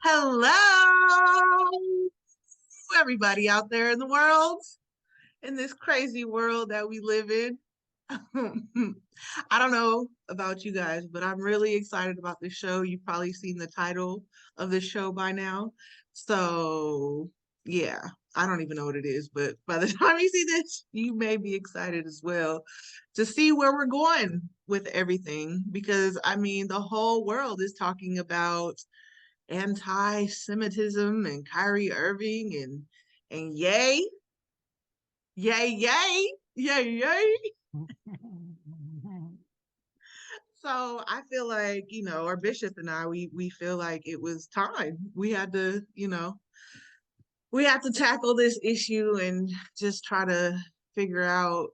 Hello, everybody out there in the world, in this crazy world that we live in. I don't know about you guys, but I'm really excited about this show. You've probably seen the title of this show by now. So, yeah, I don't even know what it is, but by the time you see this, you may be excited as well to see where we're going with everything. Because, I mean, the whole world is talking about anti-Semitism and Kyrie Irving and yay. So I feel like, our bishop and I, we feel like it was time. We had to tackle this issue and just try to figure out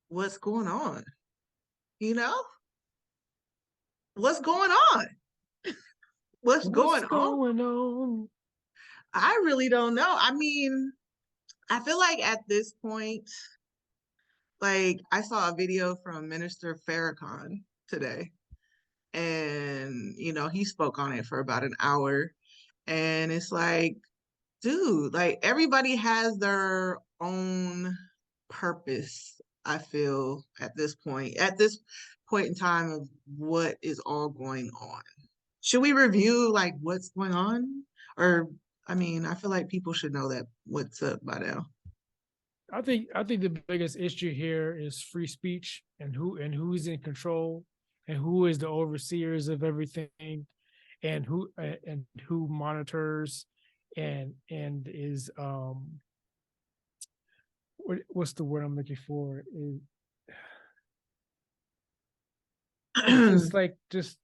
what's going on. You know? What's going on? What's going on? I really don't know. I mean, I feel like at this point, like I saw a video from Minister Farrakhan today, and he spoke on it for about an hour, and it's like, dude, like everybody has their own purpose. I feel at this point in time of what is all going on. Should we review like what's going on? Or I mean, I feel like people should know that what's up by now. I think the biggest issue here is free speech and who's in control and who is the overseers of everything and who monitors and is what's the word I'm looking for? It's like just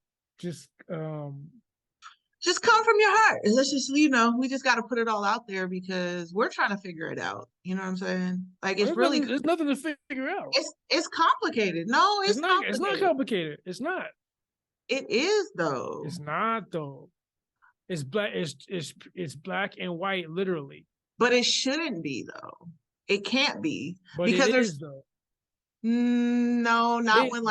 come from your heart. Let's just, we just got to put it all out there because we're trying to figure it out. You know what I'm saying? Like it's really there's nothing to figure out. It's complicated. No, it's not. It's not complicated. It's not. It is though. It's not though. It's black. It's black and white, literally. But it shouldn't be though. It can't be but because there's though. No, not when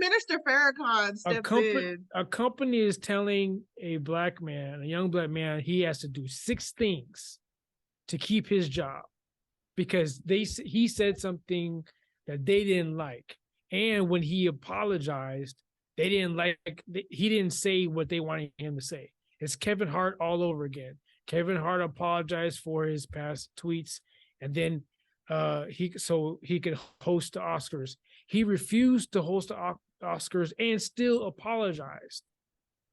Minister Farrakhan stepped in. A company is telling a young black man, he has to do 6 things to keep his job because he said something that they didn't like, and when he apologized, they didn't like. He didn't say what they wanted him to say. It's Kevin Hart all over again. Kevin Hart apologized for his past tweets, and then he could host the Oscars. He refused to host the Oscars and still apologized.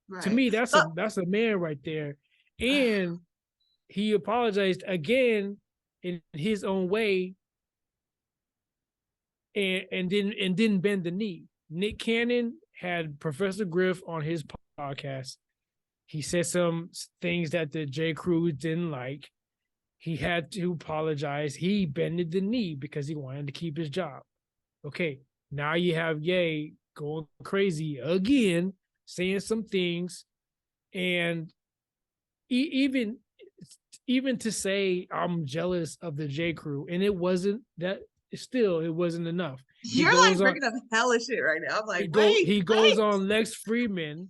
Right. To me, that's a man right there. And he apologized again in his own way and didn't bend the knee. Nick Cannon had Professor Griff on his podcast. He said some things that the J. Crew didn't like. He had to apologize. He bended the knee because he wanted to keep his job. Okay, now you have Ye going crazy again, saying some things, and even to say I'm jealous of the J. Crew, and it wasn't that. Still, it wasn't enough. You're like bringing up hella shit right now. I'm like, he goes on Lex Friedman.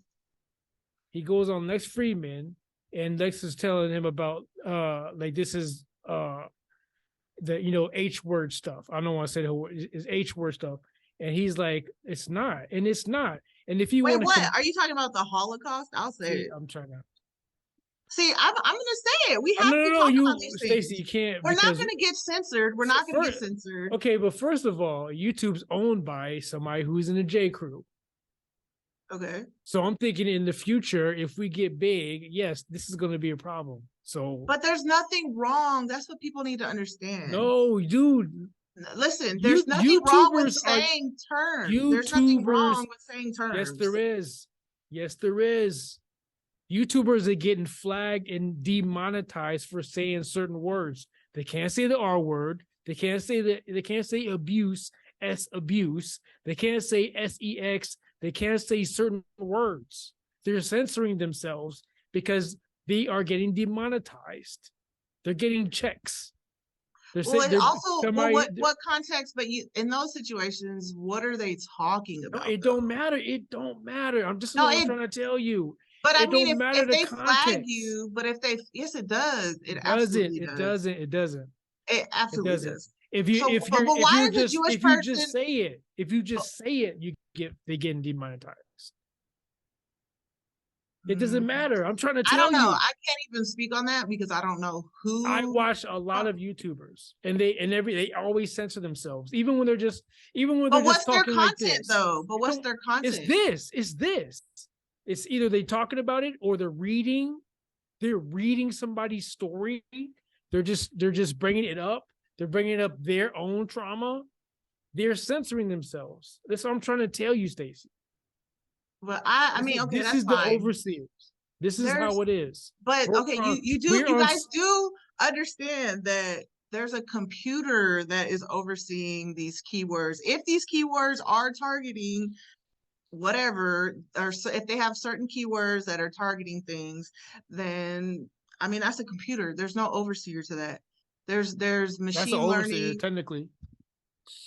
He goes on Lex Friedman. And Lex is telling him about like this is the H word stuff. I don't want to say the word is H word stuff. And he's like, it's not, and it's not. And if you wait, what are you talking about? The Holocaust? I'll say it. I'm trying to. See, I'm gonna say it. We have to talk about these things. Stacey, you can't. We're not gonna get censored. We're not gonna get censored. Okay, but first of all, YouTube's owned by somebody who's in the J. Crew. Okay. So I'm thinking in the future, if we get big, yes, this is going to be a problem. So, but there's nothing wrong. That's what people need to understand. No, dude. Listen, there's nothing wrong with saying terms. There's nothing wrong with saying terms. Yes, there is. Yes, there is. YouTubers are getting flagged and demonetized for saying certain words. They can't say the R word. They can't say abuse, S abuse. They can't say SEX. They can't say certain words. They're censoring themselves because they are getting demonetized. They're getting checks. What context? But in those situations, what are they talking about? It don't matter. I'm just trying to tell you. But I It mean, don't matter if the they flag context. you, but if they, yes, it does. It It doesn't. absolutely It does. doesn't. It doesn't. It It absolutely doesn't. does. If you So, if you're but if why you're does a just Jewish if you just person? say it, if you just say it, they get demonetized. It doesn't matter. I'm trying to I don't tell know. you. I can't even speak on that because I don't know I who. watch a lot of YouTubers, and they always censor themselves, even when they're just But what's their talking like content this. though? But what's their content? It's this. It's either they talking about it or they're reading somebody's story. They're just bringing it up. They're bringing up their own trauma. They're censoring themselves. That's what I'm trying to tell you, Stacey. But I mean, okay, this that's is the fine. overseers. This is how it is. But okay, you guys do understand that there's a computer that is overseeing these keywords. If these keywords are targeting whatever, or so if they have certain keywords that are targeting things, then I mean that's a computer. There's no overseer to that. There's machine That's an overseer, learning. technically.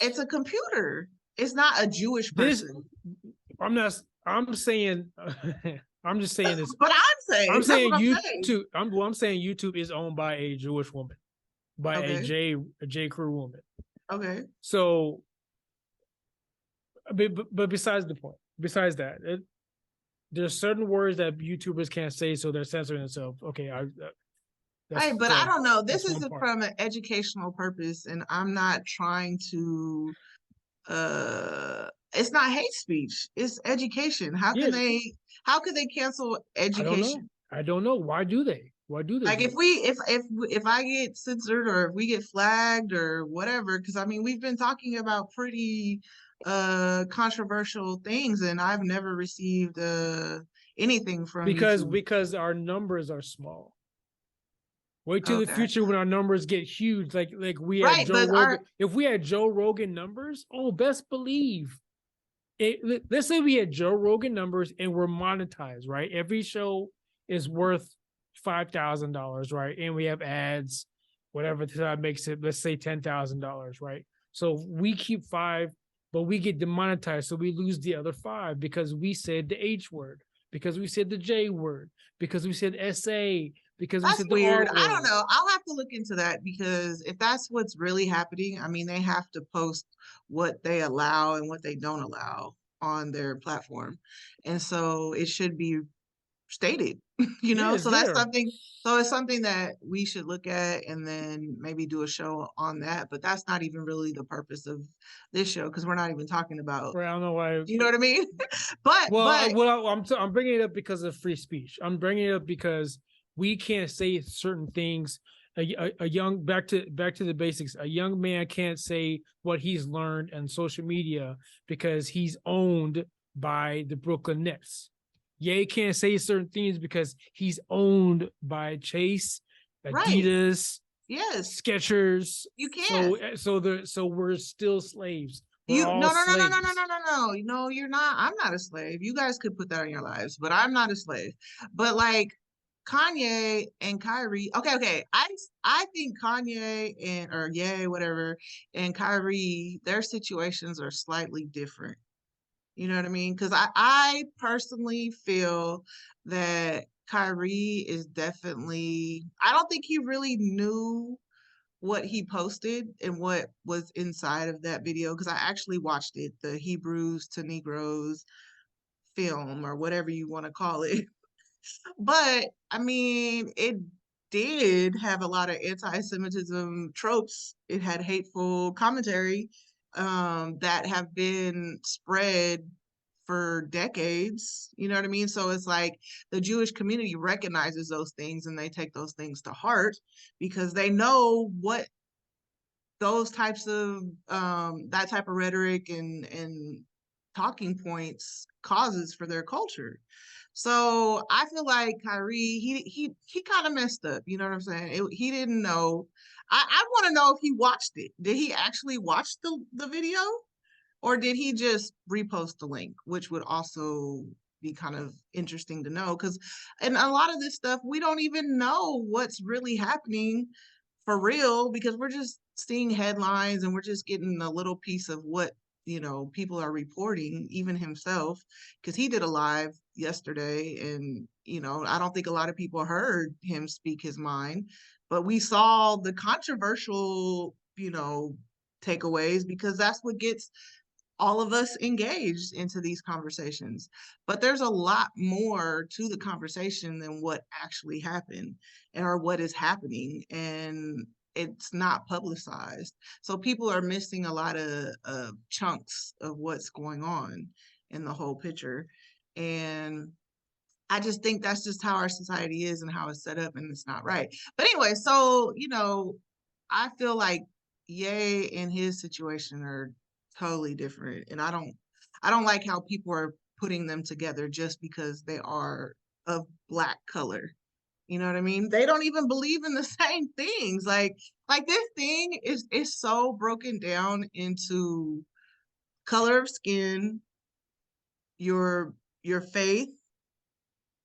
It's a computer. It's not a Jewish person. I'm saying I'm just saying this. But I'm saying YouTube. I'm saying YouTube is owned by a Jewish woman, by a J Crew woman. Okay. So, but besides that, there's certain words that YouTubers can't say, so they're censoring themselves. Okay, right, but I don't know. This is from an educational purpose, and I'm not trying to. It's not hate speech. It's education. How could they cancel education? I don't know. Why do they? Like if I get censored or if we get flagged or whatever, because I mean we've been talking about pretty controversial things, and I've never received anything from YouTube. Because our numbers are small. Wait till the future when our numbers get huge, like we had Joe Rogan. If we had Joe Rogan numbers, best believe it. Let's say we had Joe Rogan numbers and we're monetized, right? Every show is worth $5,000, right? And we have ads, whatever that makes it. Let's say $10,000, right? So we keep 5, but we get demonetized, so we lose the other 5 because we said the H word, because we said the J word, because we said SA. Because that's weird. I don't know. I'll have to look into that because if that's what's really happening, I mean, they have to post what they allow and what they don't allow on their platform. And so it should be stated, so that's something. So it's something that we should look at and then maybe do a show on that. But that's not even really the purpose of this show because we're not even talking about. Right, I don't know why. You know what I mean? I'm bringing it up because of free speech. I'm bringing it up because we can't say certain things. A young back to the basics. A young man can't say what he's learned on social media because he's owned by the Brooklyn Nets. Ye can't say certain things because he's owned by Chase, Adidas, Skechers. You can't. So we're still slaves. No, you're not. I'm not a slave. You guys could put that in your lives, but I'm not a slave. But like Kanye and Kyrie, okay. I think Kanye and Kyrie, their situations are slightly different. You know what I mean? Because I personally feel that Kyrie is definitely, I don't think he really knew what he posted and what was inside of that video because I actually watched it, the Hebrews to Negroes film or whatever you want to call it. But I mean, it did have a lot of anti-Semitism tropes. It had hateful commentary that have been spread for decades. You know what I mean? So it's like the Jewish community recognizes those things and they take those things to heart because they know what those types of that type of rhetoric and talking points causes for their culture. So I feel like Kyrie, he kind of messed up. You know what I'm saying? He didn't know. I want to know if he watched it. Did he actually watch the video? Or did he just repost the link, which would also be kind of interesting to know? Because in a lot of this stuff, we don't even know what's really happening for real because we're just seeing headlines and we're just getting a little piece of what, people are reporting, even himself, because he did a live yesterday, and I don't think a lot of people heard him speak his mind, but we saw the controversial, takeaways, because that's what gets all of us engaged into these conversations. But there's a lot more to the conversation than what actually happened or what is happening. And it's not publicized. So people are missing a lot of chunks of what's going on in the whole picture. And I just think that's just how our society is and how it's set up, and it's not right. But anyway, so, I feel like Ye and his situation are totally different. And I don't like how people are putting them together just because they are of Black color. You know what I mean? They don't even believe in the same things. Like this thing is so broken down into color of skin, your faith,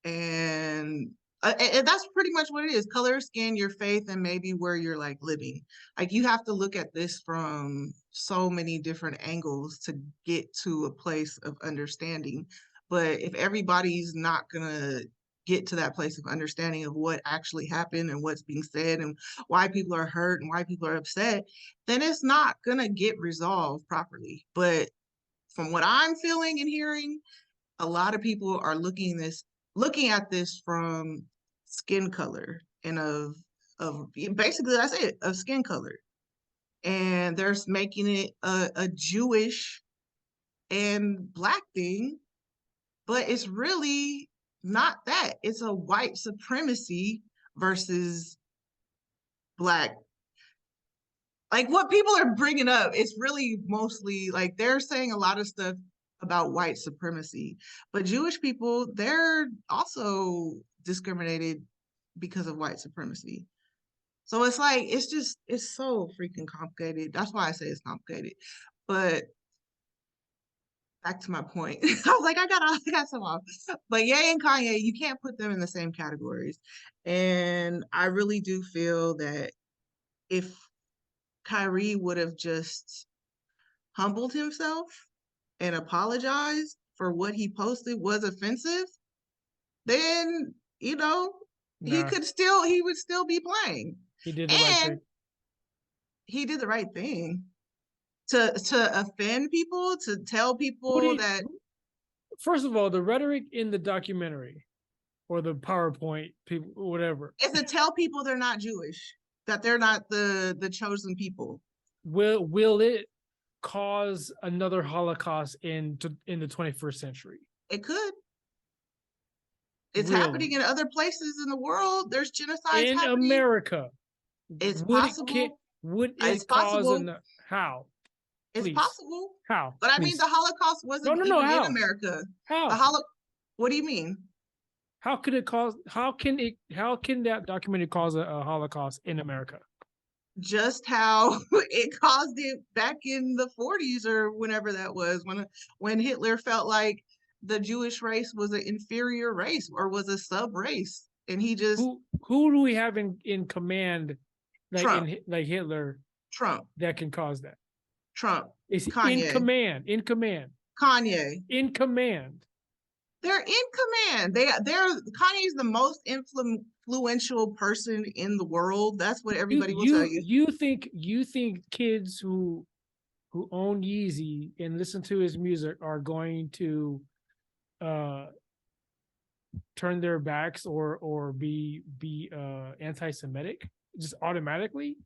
and that's pretty much what it is: color, skin, your faith, and maybe where you're like living. Like, you have to look at this from so many different angles to get to a place of understanding. But if everybody's not gonna get to that place of understanding of what actually happened and what's being said and why people are hurt and why people are upset, then it's not gonna get resolved properly. But from what I'm feeling and hearing, a lot of people are looking at this from skin color and of basically, that's it, of skin color. And they're making it a Jewish and Black thing, but it's really not that. It's a white supremacy versus Black. Like, what people are bringing up, it's really mostly like they're saying a lot of stuff about white supremacy, but Jewish people, they're also discriminated because of white supremacy. So it's like, it's so freaking complicated. That's why I say it's complicated. But back to my point, I was like, I got some off. But Ye and Kanye, you can't put them in the same categories. And I really do feel that if Kyrie would have just humbled himself and apologized for what he posted was offensive, then, he would still be playing. He did the right thing. He did the right thing to offend people, to tell people that. First of all, the rhetoric in the documentary or the PowerPoint, people, whatever, is to tell people they're not Jewish, that they're not the chosen people. Will it cause another Holocaust in the 21st century? It could. It's happening in other places in the world. There's genocide in happening. America. It's possible. Would it cause how? It's possible. How? But I mean, the Holocaust wasn't even in America. How? What do you mean? How could it cause? How can that documentary cause a Holocaust in America? Just how it caused it back in the 40s or whenever that was, when Hitler felt like the Jewish race was an inferior race or was a sub race, and he just who do we have in command, like Trump. Like Hitler? Trump. That can cause that. Trump. Is Kanye. In command. Kanye. In command. They're in command. Kanye's the most influential person in the world. That's what everybody will tell you. You think kids who own Yeezy and listen to his music are going to turn their backs or be anti-Semitic just automatically?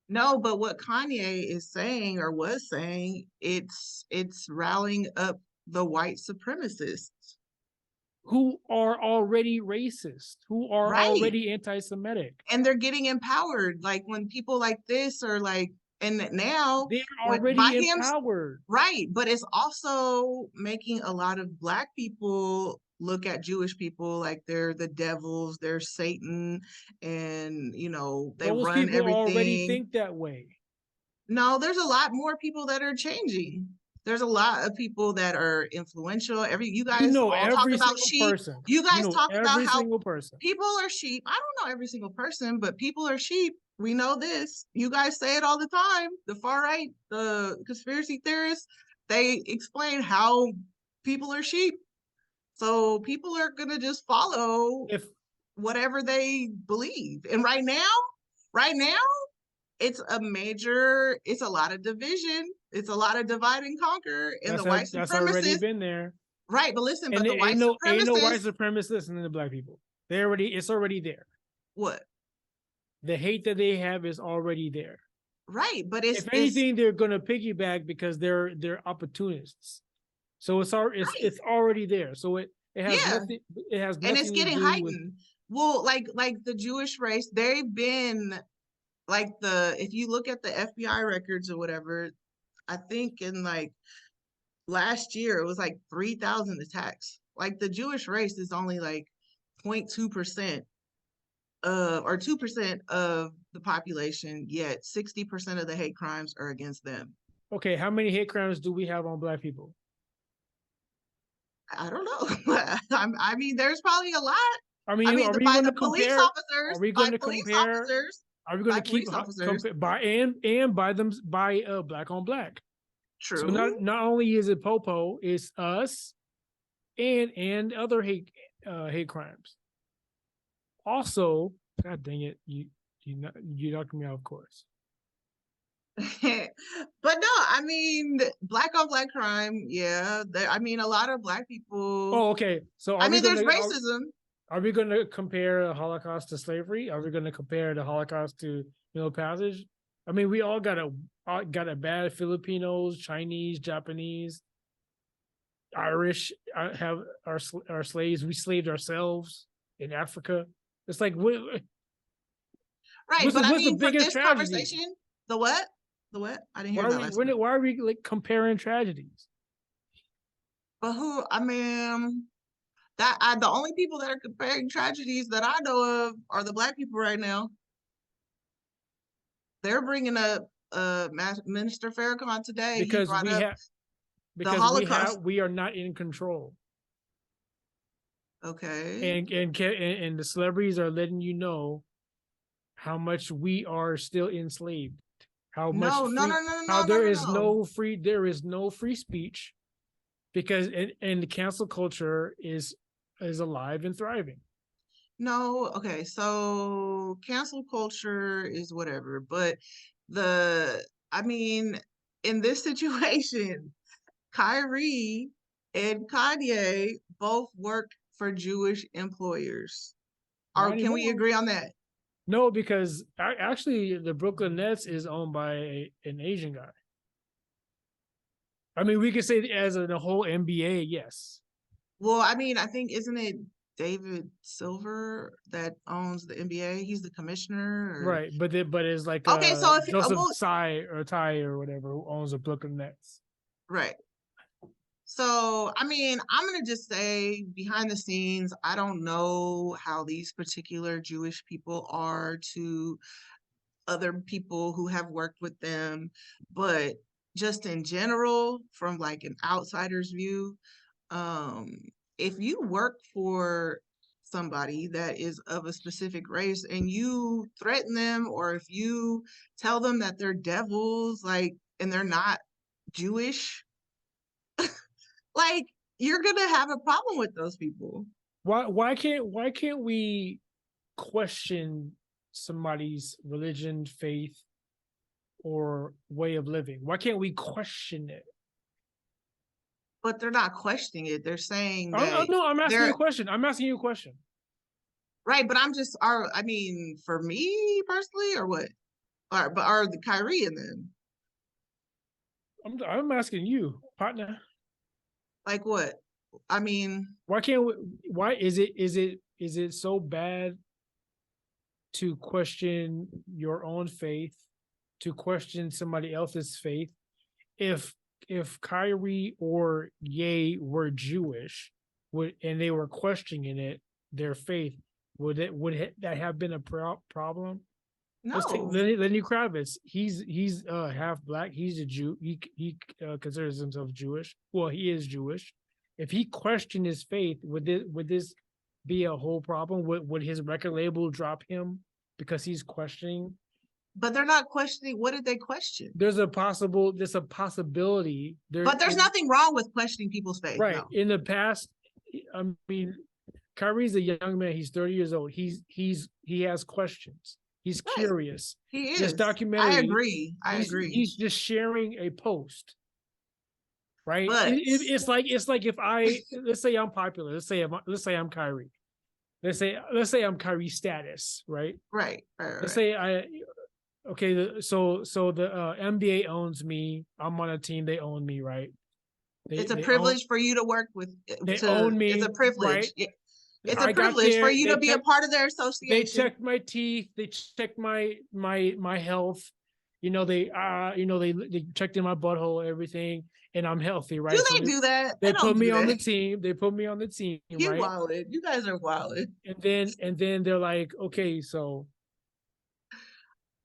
No, but what Kanye is saying or was saying, it's rallying up the white supremacists who are already racist, who are already anti-Semitic, and they're getting empowered. Like, when people like this are like, and now they're already empowered, right? But it's also making a lot of Black people look at Jewish people like they're the devils, they're Satan, and they those run people everything. Already think that way. No, there's a lot more people that are changing. There's a lot of people that are influential. You guys all talk about sheep. Person. You guys talk about how person. People are sheep. I don't know every single person, but people are sheep. We know this. You guys say it all the time. The far right, the conspiracy theorists, they explain how people are sheep. So people are gonna just follow whatever they believe. And right now, it's a lot of division. It's a lot of divide and conquer. And the white supremacists. That's already been there. Right, but listen, but the white supremacists. Ain't no white supremacists listening to black people. It's already there. What? The hate that they have is already there. Right, but if anything, they're gonna piggyback because they're opportunists. So it's already there. So it has nothing. It has nothing. And it's getting heightened. Well, like the Jewish race, they've been like if you look at the FBI records or whatever, I think in like last year it was like 3,000 attacks. Like the Jewish race is only like 0.2% or 2% of the population, yet 60% of the hate crimes are against them. Okay, how many hate crimes do we have on black people? I don't know. I mean, there's probably a lot. I mean, are we going to compare? Are we going to compare? Are we going to keep by black on black? True. So not only is it Popo, it's us, and other hate crimes. Also, God dang it, you knocked me out, of course. But no, I mean, black on black crime, yeah. I mean, a lot of black people. Oh, okay. So there's racism. Are we going to compare the Holocaust to slavery? Are we going to compare the Holocaust to Middle Passage? I mean, we all got a bad Filipinos, Chinese, Japanese, Irish have our slaves. We slaved ourselves in Africa. It's like what? Right, but I mean, for this conversation, the what? The what? I didn't hear that. Why are we like comparing tragedies? But who? I mean, the only people that are comparing tragedies that I know of are the black people right now. They're bringing up Minister Farrakhan today because we are not in control. Okay. And the celebrities are letting you know how much we are still enslaved. How there is no free speech because and the cancel culture is alive and thriving. No, okay, so cancel culture is whatever, but I mean, in this situation, Kyrie and Kanye both work for Jewish employers. Can we agree on that? No, because actually the Brooklyn Nets is owned by an Asian guy. I mean, we could say as the whole NBA, yes. Well, I mean, I think, isn't it David Silver that owns the NBA? He's the commissioner, right? But it's like okay. So if Joseph Ty or whatever who owns the Brooklyn Nets, right? So I mean, I'm gonna just say behind the scenes, I don't know how these particular Jewish people are to other people who have worked with them, but just in general, from like an outsider's view, if you work for somebody that is of a specific race and you threaten them, or if you tell them that they're devils, like, and they're not Jewish, like, you're gonna have a problem with those people. Why can't we question somebody's religion, faith, or way of living? Why can't we question it? But they're not questioning it. They're saying that. No, I'm asking you a question. I'm asking you a question. Right, but I mean, for me personally, or what? But are the Kyrie and them? I'm asking you, partner. Like what? I mean, why is it so bad to question your own faith, to question somebody else's faith? If Kyrie or Ye were Jewish, and they were questioning their faith, would that have been a problem? No. Let's take Lenny Kravitz. He's half black. He's a Jew. He considers himself Jewish. Well, he is Jewish. If he questioned his faith, would this be a whole problem? Would his record label drop him because he's questioning? But they're not questioning. What did they question? There's a possibility. But there's nothing wrong with questioning people's faith. Right. No. In the past, I mean, Kyrie's a young man. He's 30 years old. He has questions. He's curious. He is. This documentary. I agree. He's just sharing a post, right? But it's like if let's say I'm popular. Let's say I'm Kyrie. Let's say I'm Kyrie status, right? Right. Let's say so the NBA owns me. I'm on a team. They own me, right? It's a privilege for you to work with. They own me. It's a privilege. Right? It's a privilege for you to be a part of their association. They checked my teeth. They checked my health. They checked in my butthole, everything, and I'm healthy, right? Do they do that? They put me on the team. They put me on the team. You right? wilded. You guys are wilded. And then they're like, okay, so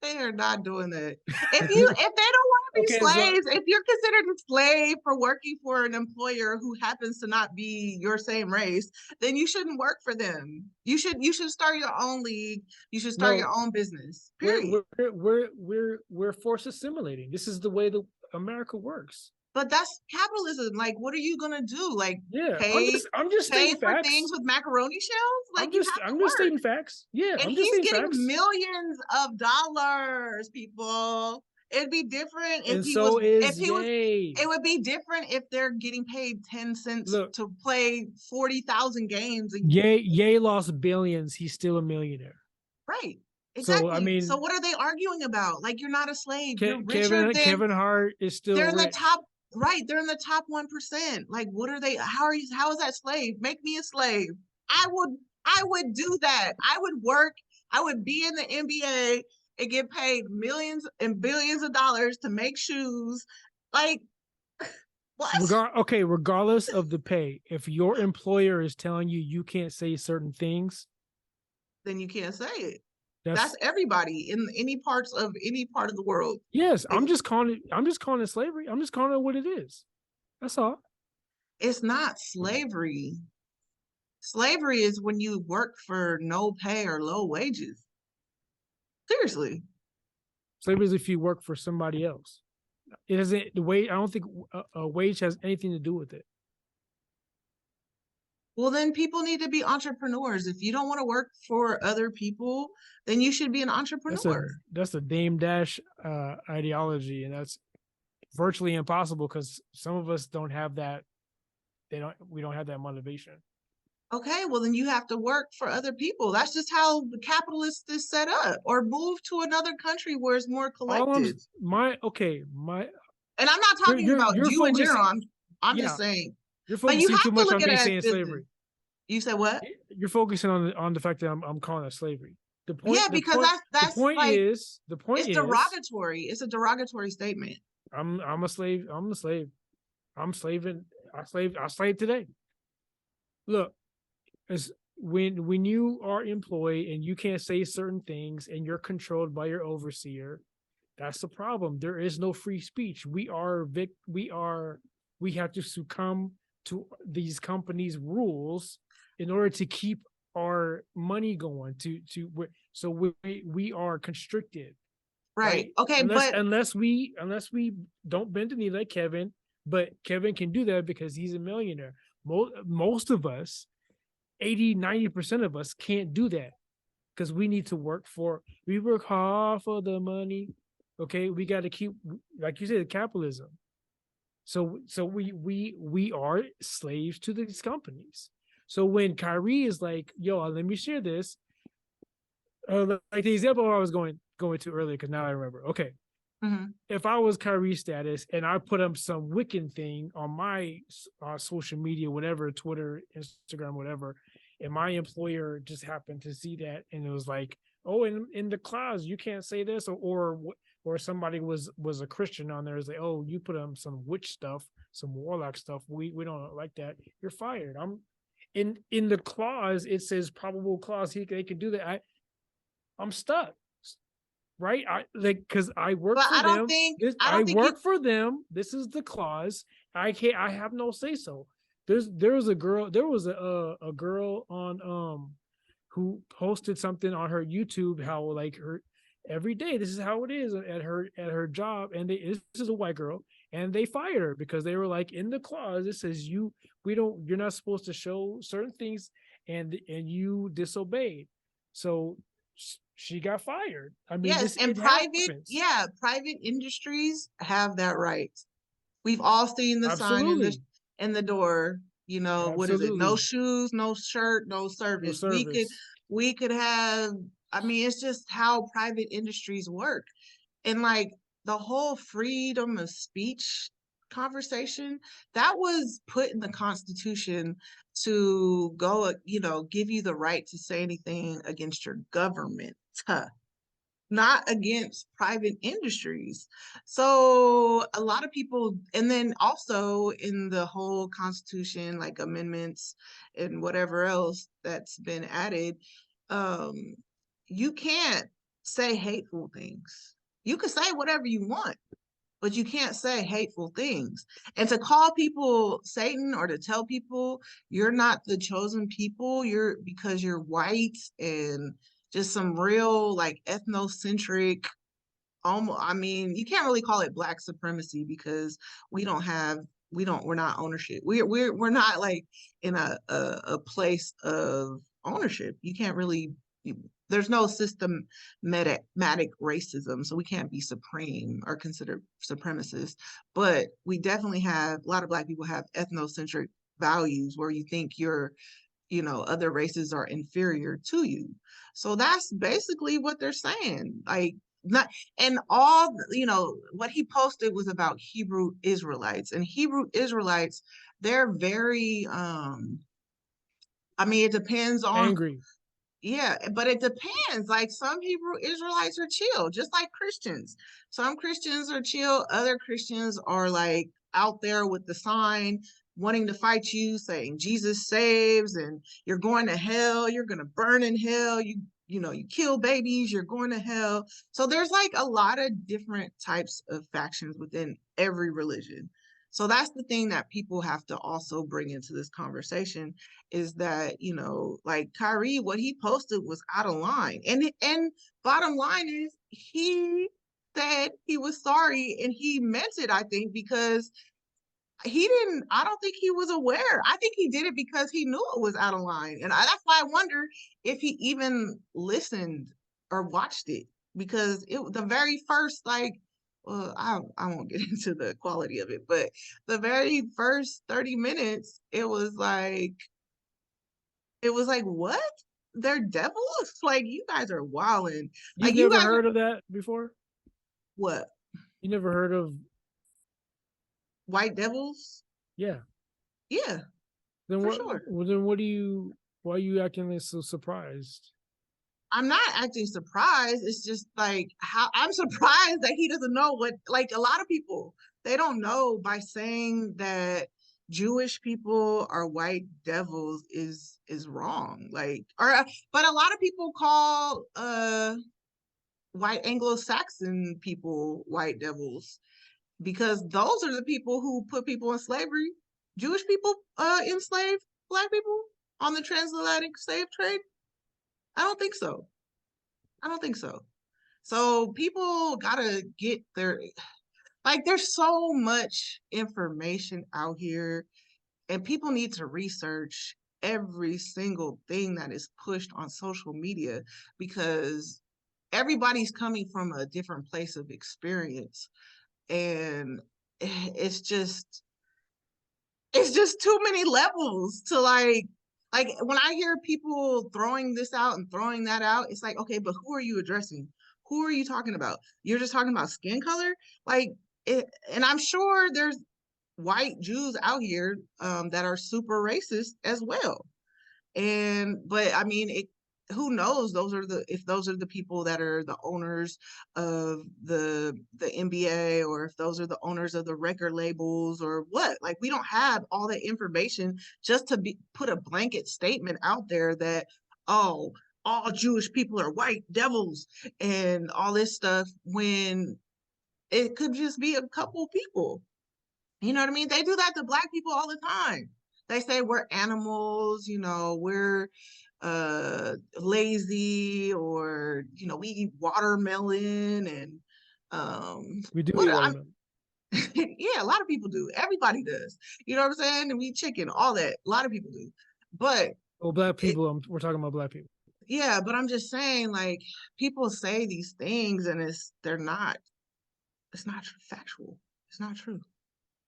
they are not doing that. If they don't want to be slaves, if you're considered a slave for working for an employer who happens to not be your same race, then you shouldn't work for them. You should start your own league. You should start your own business. Period. We're forced assimilating. This is the way that America works. But that's capitalism. Like, what are you gonna do? Like, I'm just pay stating for facts. Things with macaroni shells? Like, I'm just stating facts. Yeah, and he's getting millions of dollars, people. It'd be different if it would be different if they're getting paid 10 cents to play 40,000 games. Ye lost billions. He's still a millionaire. Right. Exactly. So what are they arguing about? Like, you're not a slave. You're richer than Kevin Hart is still. They're in the top. Right. They're in the top 1%. Like, what are they? How is that slave? Make me a slave. I would do that. I would work. I would be in the NBA and get paid millions and billions of dollars to make shoes. Like, what? Regardless of the pay, if your employer is telling you can't say certain things, then you can't say it. That's everybody in any part of the world. Yes, I'm just calling it slavery. I'm just calling it what it is. That's all. It's not slavery. Slavery is when you work for no pay or low wages. Seriously. Slavery is if you work for somebody else. It isn't the wage. I don't think a wage has anything to do with it. Well, then people need to be entrepreneurs. If you don't want to work for other people, then you should be an entrepreneur. That's a Dame Dash ideology, and that's virtually impossible because some of us don't have that. We don't have that motivation. Okay, well then you have to work for other people. That's just how the capitalist is set up. Or move to another country where it's more collective. And I'm not talking about you and Jaron. I'm just saying. You're focusing too much on me saying slavery. You said what? You're focusing on the fact that I'm calling it slavery. The point. Yeah, because that's the point like, is the point. It's derogatory. It's a derogatory statement. I'm a slave. I'm a slave. I'm slaving. I slave today. Look, as when you are employed and you can't say certain things and you're controlled by your overseer, that's the problem. There is no free speech. We have to succumb to these companies' rules in order to keep our money going. So we are constricted. Right. Okay. Unless we don't bend the knee like Kevin, but Kevin can do that because he's a millionaire. Most of us, 80-90% of us can't do that because we need to work hard for the money. Okay. We got to keep, like you said, capitalism. So we are slaves to these companies. So when Kyrie is like, yo, let me share this, like the example I was going to earlier, because now I remember. Okay. Mm-hmm. If I was Kyrie status and I put up some Wiccan thing on my social media, whatever, Twitter, Instagram, whatever, and my employer just happened to see that and it was like, oh, in the clause, you can't say this, or somebody was a Christian on there, is like, oh, you put on some witch stuff, some warlock stuff. We don't like that. You're fired. I'm in the clause. It says probable clause. They can do that. I'm stuck, right? Because I work for them. I work for them. This is the clause. I have no say so. There was a girl on who posted something on her YouTube how like her every day this is how it is at her job, and this is a white girl, and they fired her because they were like, in the clause it says you're not supposed to show certain things, and you disobeyed, so she got fired. I mean, Yes, and it happens. private industries have that right. We've all seen the sign Absolutely. in the door, what is it? No Absolutely. shoes, no shirt, no No service. service. We could have, I mean, it's just how private industries work. And like the whole freedom of speech conversation, that was put in the Constitution to go, give you the right to say anything against your government, not against private industries. So a lot of people, and then also in the whole Constitution, like amendments and whatever else that's been added, um, you can't say hateful things. You can say whatever you want, but you can't say hateful things. And to call people Satan, or to tell people you're not the chosen people, because you're white, and just some real like ethnocentric, almost, I mean, you can't really call it black supremacy, because we don't have we're not ownership. We're not like in a place of ownership. You can't really, there's no systematic racism, so we can't be supreme or considered supremacists. But we definitely have, a lot of black people have ethnocentric values where you think other races are inferior to you. So that's basically what they're saying. Like, not, and all, what he posted was about Hebrew Israelites, and Hebrew Israelites, they're very, I mean, it depends on, Angry. yeah, but it depends. Like, some Hebrew Israelites are chill, just like Christians. Some Christians are chill, other Christians are like out there with the sign, wanting to fight you, saying Jesus saves, and you're going to hell, you're going to burn in hell, you kill babies, you're going to hell. So there's like a lot of different types of factions within every religion. So that's the thing that people have to also bring into this conversation, is that, like Kyrie, what he posted was out of line. And bottom line is, he said he was sorry, and he meant it, I think, because I don't think he was aware. I think he did it because he knew it was out of line. And that's why I wonder if he even listened or watched it, because the very first, like, well, I won't get into the quality of it, but the very first 30 minutes, it was like, what? They're devils? Like, you guys are wilding. You've Like, you never guys heard are of that before? what? You never heard of? White devils? Yeah. Yeah, Then for what? sure. Well, then what do you? Why are you acting like so surprised? I'm not acting surprised. It's just like, how I'm surprised that he doesn't know what, like, a lot of people, they don't know, by saying that Jewish people are white devils is wrong. Like, but a lot of people call white Anglo-Saxon people white devils, because those are the people who put people in slavery. Jewish people enslaved black people on the transatlantic slave trade? I don't think so. I don't think so. So people gotta get their, like, there's so much information out here, and people need to research every single thing that is pushed on social media, because everybody's coming from a different place of experience. And it's just it's just too many levels to like when I hear people throwing this out and throwing that out, it's like, okay, but who are you addressing? Who are you talking about? You're just talking about skin color? Like, and I'm sure there's white Jews out here that are super racist as well. But I mean, who knows, if those are the people that are the owners of the NBA, or if those are the owners of the record labels, or what. Like, we don't have all that information just to put a blanket statement out there that, oh, all Jewish people are white devils and all this stuff, when it could just be a couple people. You know what I mean? They do that to black people all the time. They say we're animals, we're lazy, or we eat watermelon, and We do what eat I'm watermelon. Yeah, a lot of people do. Everybody does. You know what I'm saying? And we chicken, all that. A lot of people do. But Well, black it, people, we're talking about black people. yeah, but I'm just saying, like, people say these things and it's not factual. It's not true.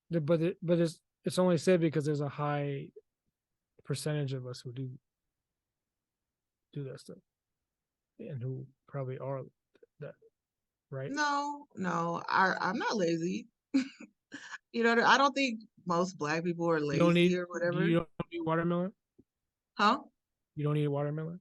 But it's only said because there's a high percentage of us who do that stuff and who probably are that, right? No, I'm not lazy. You know, I don't think most black people are lazy or whatever. You don't need watermelon? Huh? You don't need watermelon?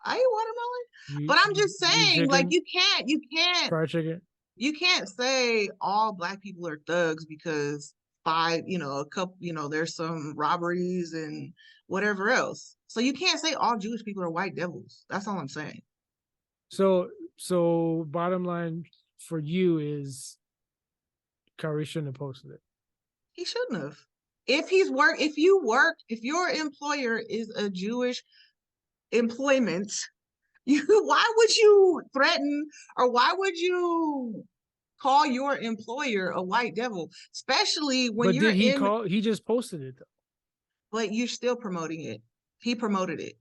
I eat watermelon. But I'm just saying, like, chicken, you can't fried chicken. you can't say all black people are thugs because a couple, there's some robberies and whatever else. So you can't say all Jewish people are white devils. That's all I'm saying. So bottom line for you is Kyrie shouldn't have posted it. He shouldn't have. If your employer is a Jewish employment, why would you threaten or why would you call your employer a white devil, especially when but you're did he call? He just posted it though. But you're still promoting it. He promoted it.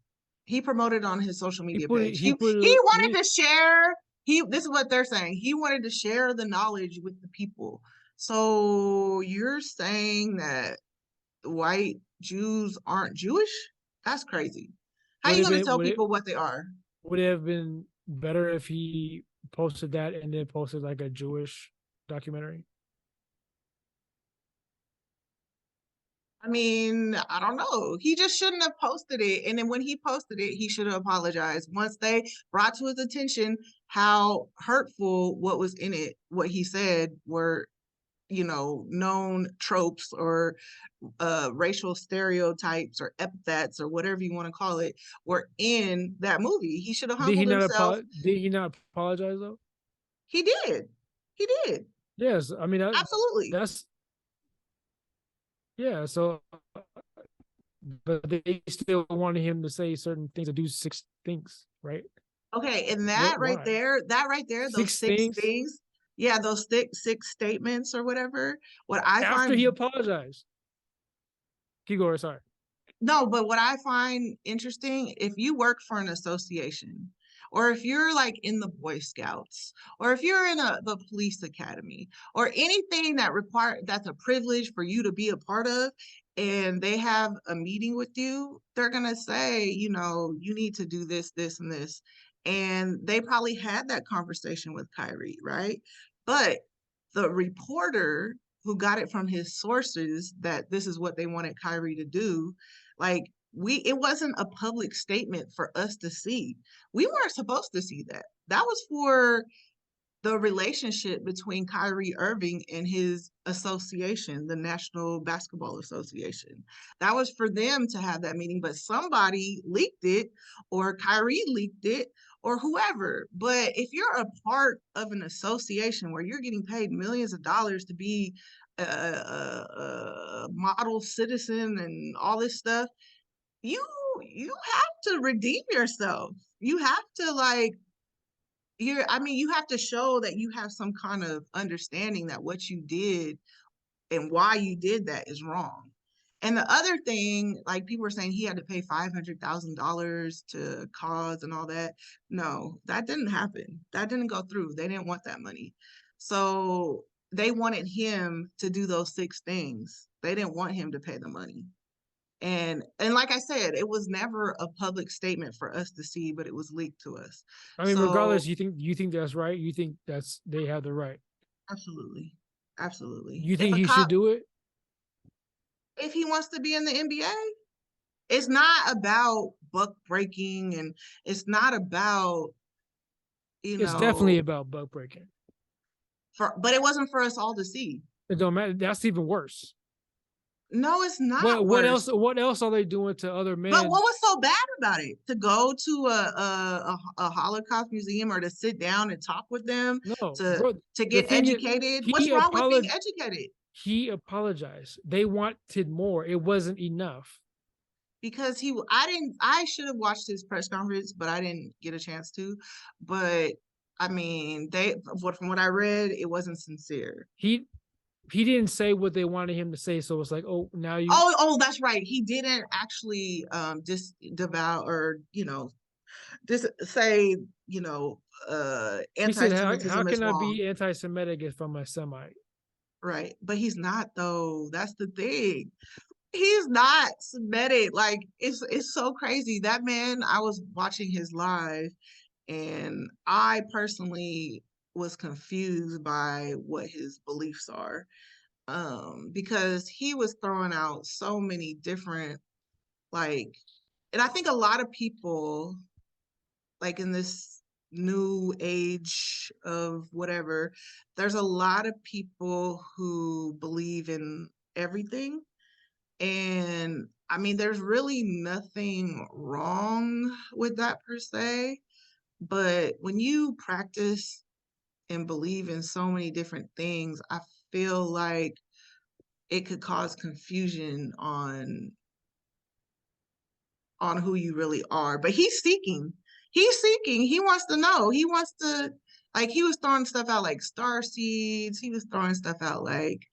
He promoted on his social media page. He wanted to share. This is what they're saying. He wanted to share the knowledge with the people. So you're saying that white Jews aren't Jewish? That's crazy. How are you going to tell people what they are? Would it have been better if he posted that and then posted like a Jewish documentary? I mean, I don't know. He just shouldn't have posted it. And then when he posted it, he should have apologized. Once they brought to his attention how hurtful what was in it, what he said were, known tropes or racial stereotypes or epithets or whatever you want to call it, were in that movie. He should have humbled himself. Did he not apologize though? He did. He did. Yes. I mean, absolutely. Yeah, so but they still wanted him to say certain things or do 6 things, right? Okay, and that right there, those 6 things, yeah, those 6 statements or whatever. After he apologized. Keep going, sorry. No, but what I find interesting, if you work for an association, or if you're like in the Boy Scouts, or if you're in the police academy, or anything that's a privilege for you to be a part of, and they have a meeting with you, they're gonna say, you need to do this, this, and this. And they probably had that conversation with Kyrie, right? But the reporter who got it from his sources that this is what they wanted Kyrie to do, like it wasn't a public statement for us to see. We weren't supposed to see that. That was for the relationship between Kyrie Irving and his association, the National Basketball Association. That was for them to have that meeting, but somebody leaked it, or Kyrie leaked it, or whoever. But if you're a part of an association where you're getting paid millions of dollars to be a model citizen and all this stuff, you have to redeem yourself. You have to you have to show that you have some kind of understanding that what you did and why you did that is wrong. And the other thing, like people were saying he had to pay $500,000 to cause and all that. No, that didn't happen. That didn't go through. They didn't want that money. So they wanted him to do those 6 things. They didn't want him to pay the money. And like I said, it was never a public statement for us to see, but it was leaked to us. I mean, regardless, you think that's right? You think they have the right? Absolutely. You think he should do it? If he wants to be in the NBA, it's not about buck breaking, and it's not about, it's definitely about buck breaking. But it wasn't for us all to see. It don't matter. That's even worse. No, it's not. What else are they doing to other men? But what was so bad about it? To go to a Holocaust museum or to sit down and talk with them? No, to get educated? What's wrong with being educated? He apologized. They wanted more. It wasn't enough. Because I should have watched his press conference, but I didn't get a chance to. But I mean, from what I read, it wasn't sincere. he didn't say what they wanted him to say, so it's like, oh, now you. Oh, that's right. He didn't actually disavow or just say He said, how anti-Semitism is can I wrong. be anti-Semitic if I'm a Semite? Right, but he's not though. That's the thing. He's not Semitic. Like it's so crazy. That man, I was watching his live, and I personally was confused by what his beliefs are. Because he was throwing out so many different like, and I think a lot of people like in this new age of whatever, there's a lot of people who believe in everything. And I mean, there's really nothing wrong with that per se. But when you practice and believe in so many different things, I feel like it could cause confusion on who you really are. But he's seeking. He's seeking. He wants to know. He wants to like he was throwing stuff out like star seeds. He was throwing stuff out like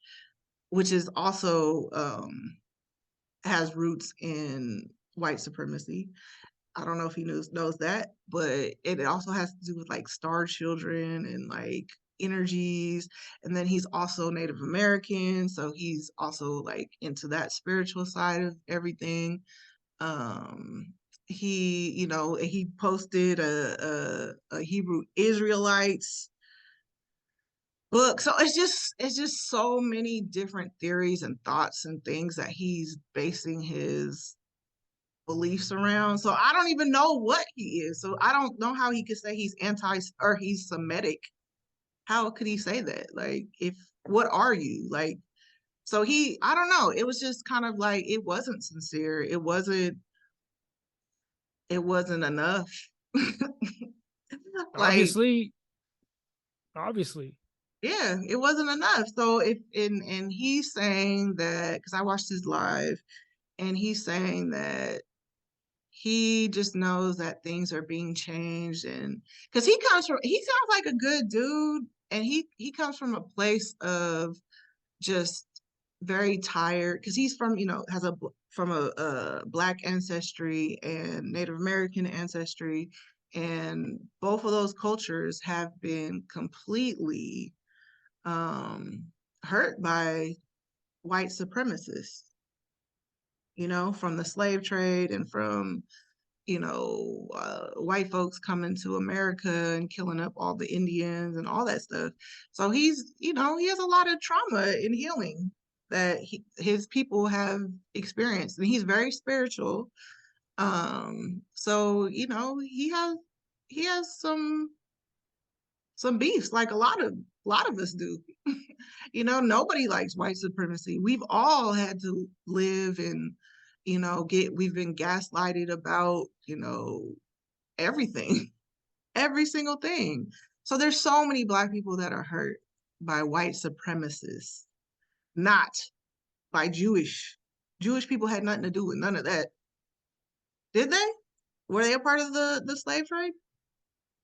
which is also has roots in white supremacy. I don't know if he knows that, but it also has to do with like star children and like energies. And then he's also Native American, so he's also like into that spiritual side of everything. Um, he posted a Hebrew Israelites book. So it's just so many different theories and thoughts and things that he's basing his beliefs around. So I don't even know what he is. So I don't know how he could say he's anti or he's Semitic. How could he say that? Like, if what are you? Like, so I don't know. It was just kind of like it wasn't sincere. It wasn't enough. Like, Obviously. yeah, it wasn't enough. So if and he's saying that because I watched his live and he's saying that he just knows that things are being changed and because he sounds like a good dude and he comes from a place of just very tired because he's from has a black ancestry and Native American ancestry, and both of those cultures have been completely um hurt by white supremacists, from the slave trade and from white folks coming to America and killing up all the Indians and all that stuff. So he has a lot of trauma and healing that his people have experienced, and he's very spiritual. So he has some beefs like a lot of us do. Nobody likes white supremacy. We've all had to live and we've been gaslighted about everything, every single thing. So there's so many black people that are hurt by white supremacists, not by Jewish people. Had nothing to do with none of that. Did they? Were they a part of the slave trade?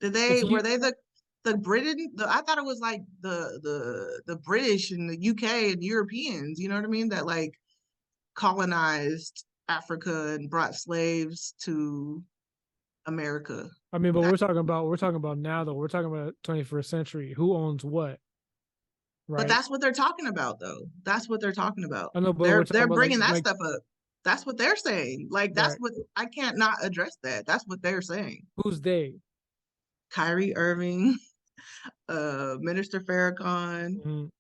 Were they the Britain? I thought it was like the British and the UK and Europeans, you know what I mean? That like colonized Africa and brought slaves to America. I mean, but we're talking about now though. We're talking about 21st century. Who owns what? Right. But that's what they're talking about, though. That's what they're talking about. I know, but they're bringing that stuff up. That's what they're saying. Like that's what I can't not address that. That's what they're saying. Who's they? Kyrie Irving, Minister Farrakhan,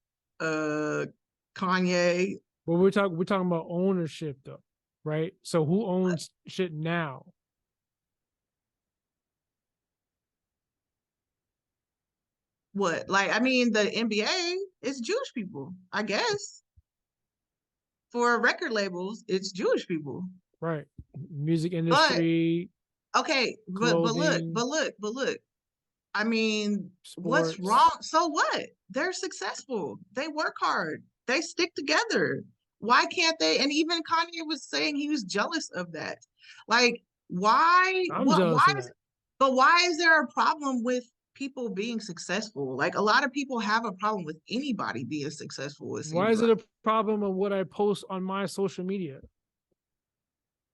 Kanye. Well, we're talking about ownership though, right? So who owns shit now? What? Like, I mean, the NBA is Jewish people, I guess. For record labels, it's Jewish people. Right. Music industry. But, okay, but look. I mean, sports. What's wrong? So what? They're successful. They work hard. They stick together. Why can't they? And even Kanye was saying he was jealous of that. Like, why? I'm jealous of that. But why is there a problem with people being successful. Like a lot of people have a problem with anybody being successful. Why is it a problem of what I post on my social media?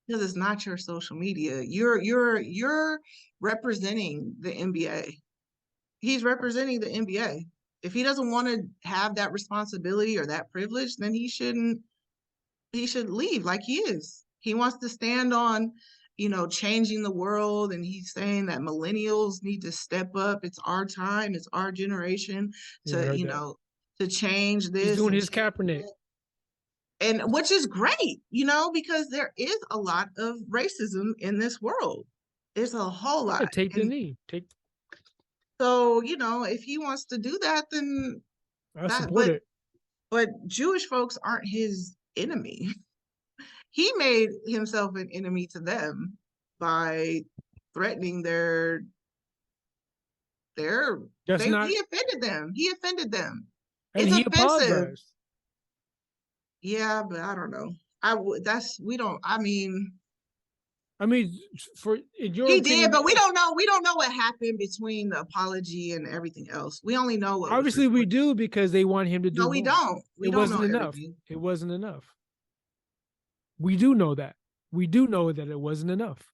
Because it's not your social media. You're representing the NBA. He's representing the NBA. If he doesn't want to have that responsibility or that privilege, then he should leave like he is. He wants to stand on, changing the world. And he's saying that millennials need to step up. It's our time. It's our generation to change this. He's doing his Kaepernick. And which is great, because there is a lot of racism in this world. There's a whole lot. Take the knee. So, if he wants to do that, then I support it. But Jewish folks aren't his enemy. He made himself an enemy to them by threatening he offended them. He offended them. And it's he offensive. Apologized. Yeah, but I don't know. For in your he opinion, did, but we don't know. We don't know what happened between the apology and everything else. We only know what. Obviously, we do because they want him to do. No, we don't. It wasn't enough. It wasn't enough. We do know that. We do know that it wasn't enough.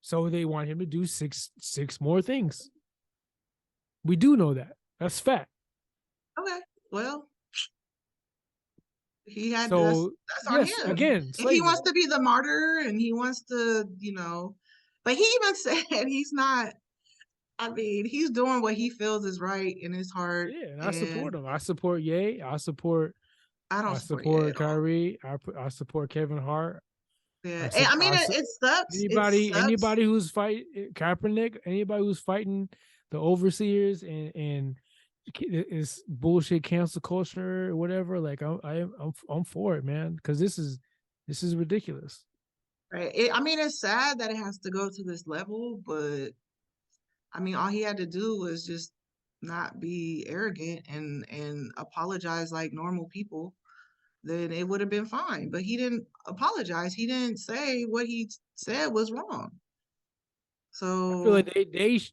So they want him to do six more things. We do know that. That's fact. Okay. Well, he had that's on him. Again, if he wants to be the martyr and he wants to, but he even said he's not. I mean, he's doing what he feels is right in his heart. Yeah, and I support him. I support Ye. I support Kyrie. I support Kevin Hart. Yeah, it sucks. Anybody who's fighting Kaepernick, anybody who's fighting the overseers and is bullshit cancel culture or whatever. Like I'm for it, man, because this is ridiculous. Right. It's sad that it has to go to this level, but all he had to do was just not be arrogant and apologize like normal people. Then it would have been fine. But he didn't apologize. He didn't say what he said was wrong. So I feel like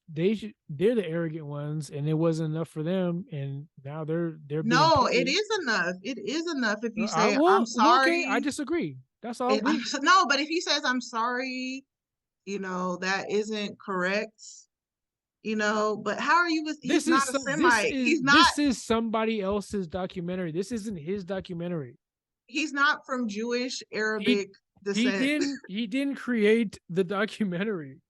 they're the arrogant ones, and it wasn't enough for them, and now they're no, it is enough. It is enough if you say I'm sorry. Okay, I disagree. That's all. No, but if he says I'm sorry, that isn't correct. But how are you? He's not a Semite. He's not. This is somebody else's documentary. This isn't his documentary. He's not from Jewish Arabic descent. He didn't create the documentary.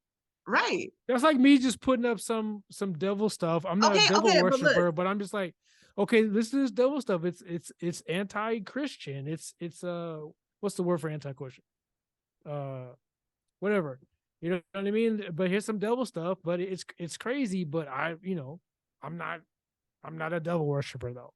Right. That's like me just putting up some devil stuff. I'm not a devil worshiper, but I'm just like, okay, listen to this devil stuff. It's anti-Christian. It's what's the word for anti-Christian? Whatever. You know what I mean? But here's some devil stuff, but it's crazy. But I'm not a devil worshiper though.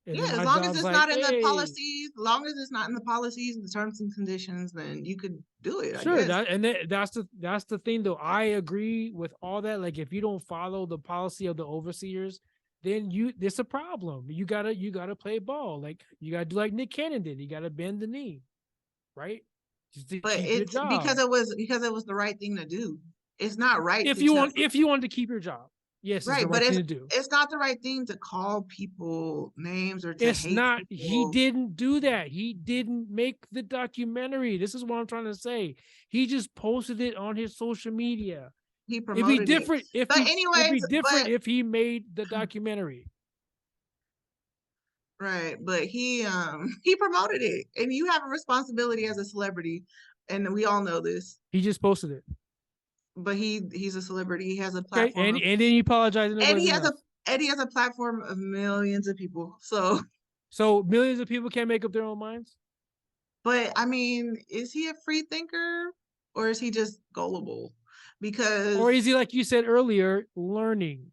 And as long as it's not in the policies, the terms and conditions, then you could do it. Sure, that's the thing though. I agree with all that. Like if you don't follow the policy of the overseers, then there's a problem. You gotta play ball. Like you gotta do like Nick Cannon did. You gotta bend the knee, right? But it's because it was the right thing to do. It's not right if you want to keep your job. Yes, right, but it's not the right thing to call people names or to it's hate not. People. He didn't do that. He didn't make the documentary. This is what I'm trying to say. He just posted it on his social media. He promoted it'd be different it. If he made the documentary. Right, but he promoted it, and you have a responsibility as a celebrity, and we all know this. He just posted it. But he's a celebrity. He has a platform, and then he apologized. And he has a platform of millions of people. So millions of people can't make up their own minds. But is he a free thinker or is he just gullible? Or is he, like you said earlier, learning?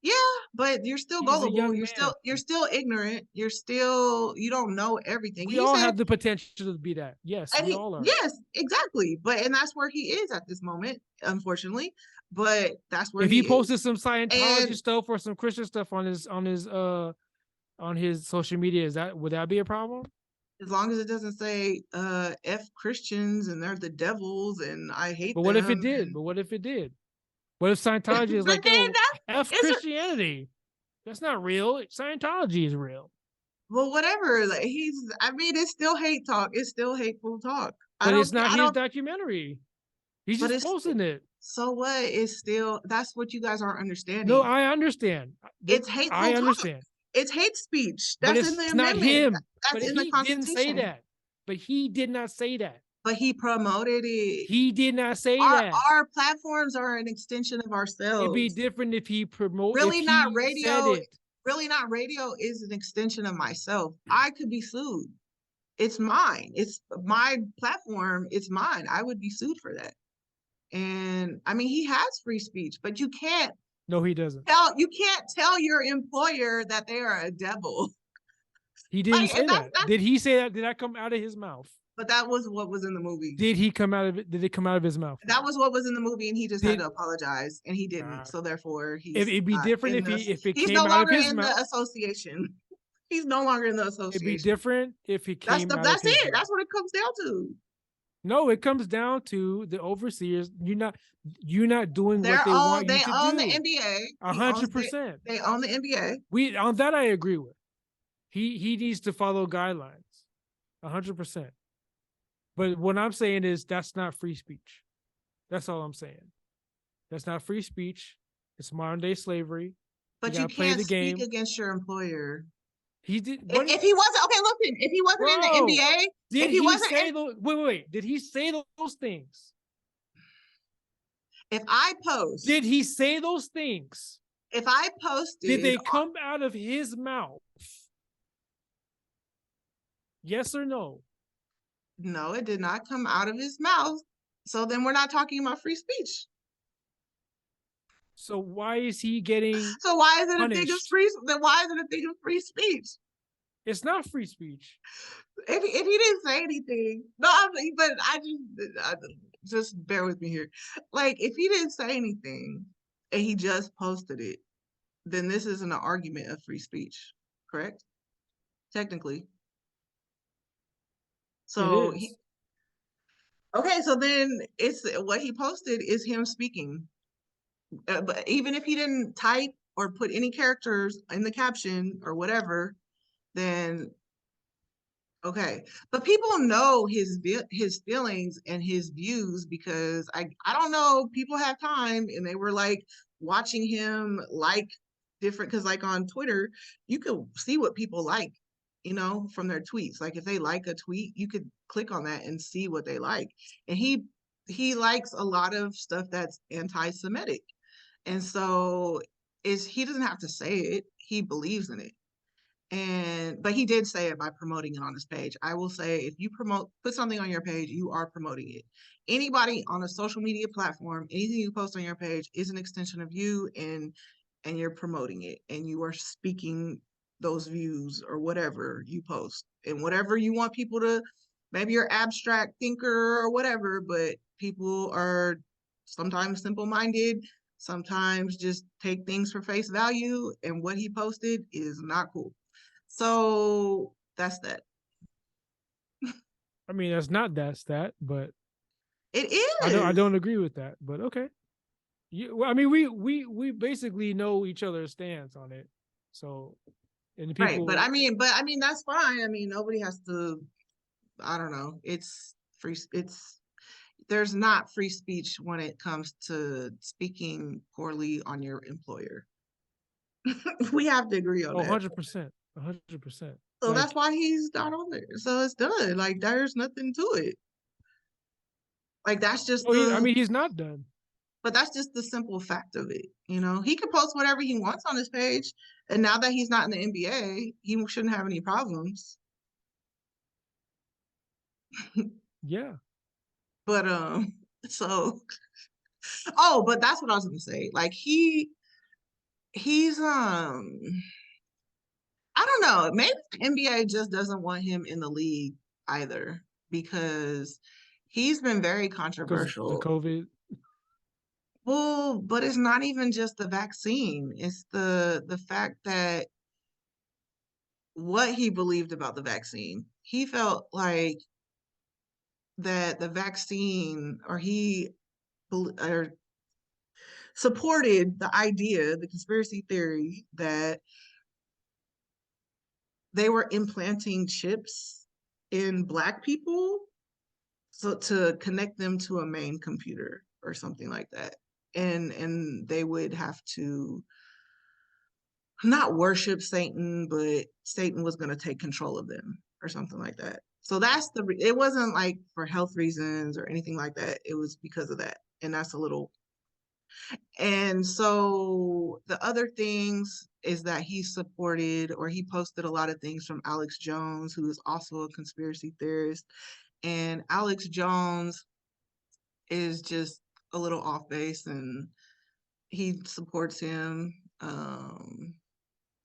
Yeah, but you're still gullible. You're still ignorant. You don't know everything. We all have the potential to be that. Yes, we all are. Yes, exactly. And that's where he is at this moment, unfortunately. But that's where if he posted some Scientology stuff or some Christian stuff on his social media, would that be a problem? As long as it doesn't say F Christians and they're the devils and I hate them. But what if it did? What if Scientology is like, then F Christianity? That's not real. Scientology is real. Well, whatever. Like it's still hate talk. It's still hateful talk. But it's not his documentary. He's just posting it. So what? It's still, that's what you guys aren't understanding. No, I understand. It's hateful talk. Understand. It's hate speech. That's in the amendment. Not him. That's in the Constitution. Didn't say that. But he did not say that. But he promoted it. He did not say that. Our platforms are an extension of ourselves. It'd be different if he promoted. Really not radio. Really not radio is an extension of myself. I could be sued. It's mine. It's my platform. It's mine. I would be sued for that. And I mean, he has free speech, but you can't. No, he doesn't. You can't tell your employer that they are a devil. He didn't say that. Did he say that? Did that come out of his mouth? But that was what was in the movie. Did he come out of it? Did it come out of his mouth? That was what was in the movie, and he just had to apologize, and he didn't. So therefore, it'd be different if it he's came no out of his longer in mouth. the association. He's no longer in the association. It'd be different if he came out That's of his it. mouth. That's what it comes down to. No, it comes down to the overseers. You're not doing what they want you to do. They own the NBA. 100%. They own the NBA. On that I agree with. He needs to follow guidelines. 100%. But what I'm saying is that's not free speech. That's all I'm saying. That's not free speech. It's modern day slavery. But you can't speak against your employer. He did. If he wasn't listen. If he wasn't in the NBA, did he say those? Wait. Did he say those things? If I post, did he say those things? If I posted, did they come out of his mouth? Yes or no? No, it did not come out of his mouth. So then we're not talking about free speech. So why is he getting? So why is it a thing of free? Then why is it a thing of free speech? It's not free speech. If he didn't say anything, no, but I just bear with me here. Like if he didn't say anything and he just posted it, then this isn't an argument of free speech, correct? Technically. So okay, so then it's what he posted is him speaking. But even if he didn't type or put any characters in the caption or whatever, then okay. But people know his feelings and his views because I don't know, people have time and they were like watching him like different, because like on Twitter, you could see what people like, from their tweets. Like if they like a tweet, you could click on that and see what they like. And he likes a lot of stuff that's anti-Semitic. And so he doesn't have to say it. He believes in it. But he did say it by promoting it on his page. I will say, if you put something on your page, you are promoting it. Anybody on a social media platform, anything you post on your page is an extension of you, and you're promoting it, and you are speaking those views or whatever you post, and whatever you want people to, maybe you're abstract thinker or whatever, but people are sometimes simple-minded, sometimes just take things for face value, and what he posted is not cool. So that's that. I mean, that's that, but it is. I don't agree with that, but okay. I mean, we basically know each other's stance on it. So, and people, right, but I mean that's fine. I mean, nobody has to. I don't know. It's free. There's not free speech when it comes to speaking poorly on your employer. We have to agree on that. 100%. 100%. So that's why he's not on there. So it's done. Like there's nothing to it. Like that's just. He's not done. But that's just the simple fact of it. He can post whatever he wants on his page, and now that he's not in the NBA, he shouldn't have any problems. Yeah. But so. But that's what I was gonna say. Like he's I don't know. Maybe the NBA just doesn't want him in the league either, because he's been very controversial. The COVID. Well, but it's not even just the vaccine. It's the fact that what he believed about the vaccine. He felt like that the vaccine, or supported the idea, the conspiracy theory that they were implanting chips in Black people so to connect them to a main computer or something like that. And they would have to not worship Satan, but Satan was going to take control of them or something like that. So that's it wasn't like for health reasons or anything like that. It was because of that. And that's a little, and so the other things is that he supported or he posted a lot of things from Alex Jones, who is also a conspiracy theorist. And Alex Jones is just a little off base and he supports him.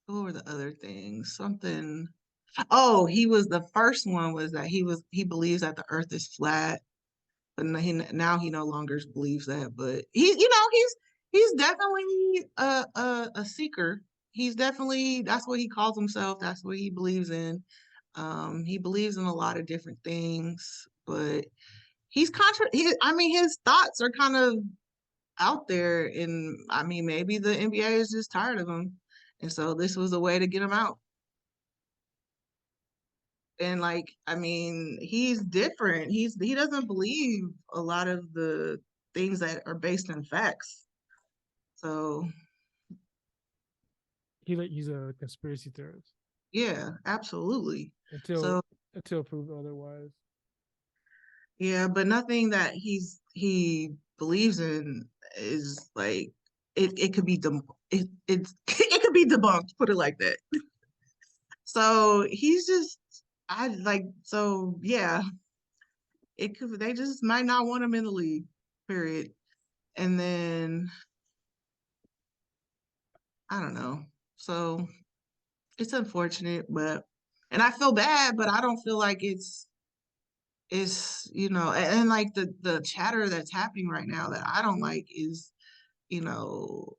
What were the other things? Something. Oh, he was the first one was that he believes that the earth is flat, but now he no longer believes that. But he's definitely a seeker. He's definitely that's what he calls himself. That's what he believes in. He believes in a lot of different things, but I mean, his thoughts are kind of out there, and I mean, maybe the NBA is just tired of him, and so this was a way to get him out. And like, I mean, he's different. He doesn't believe a lot of the things that are based in facts. So he's a conspiracy theorist. yeah, absolutely. Until proved otherwise. Yeah, but nothing that he believes in is like it could be it could be debunked, put it like that. So he's just I like so yeah, it could they just might not want him in the league, period. And then I don't know. So it's unfortunate, but and I feel bad, but I don't feel like it's and like the chatter that's happening right now that I don't like is you know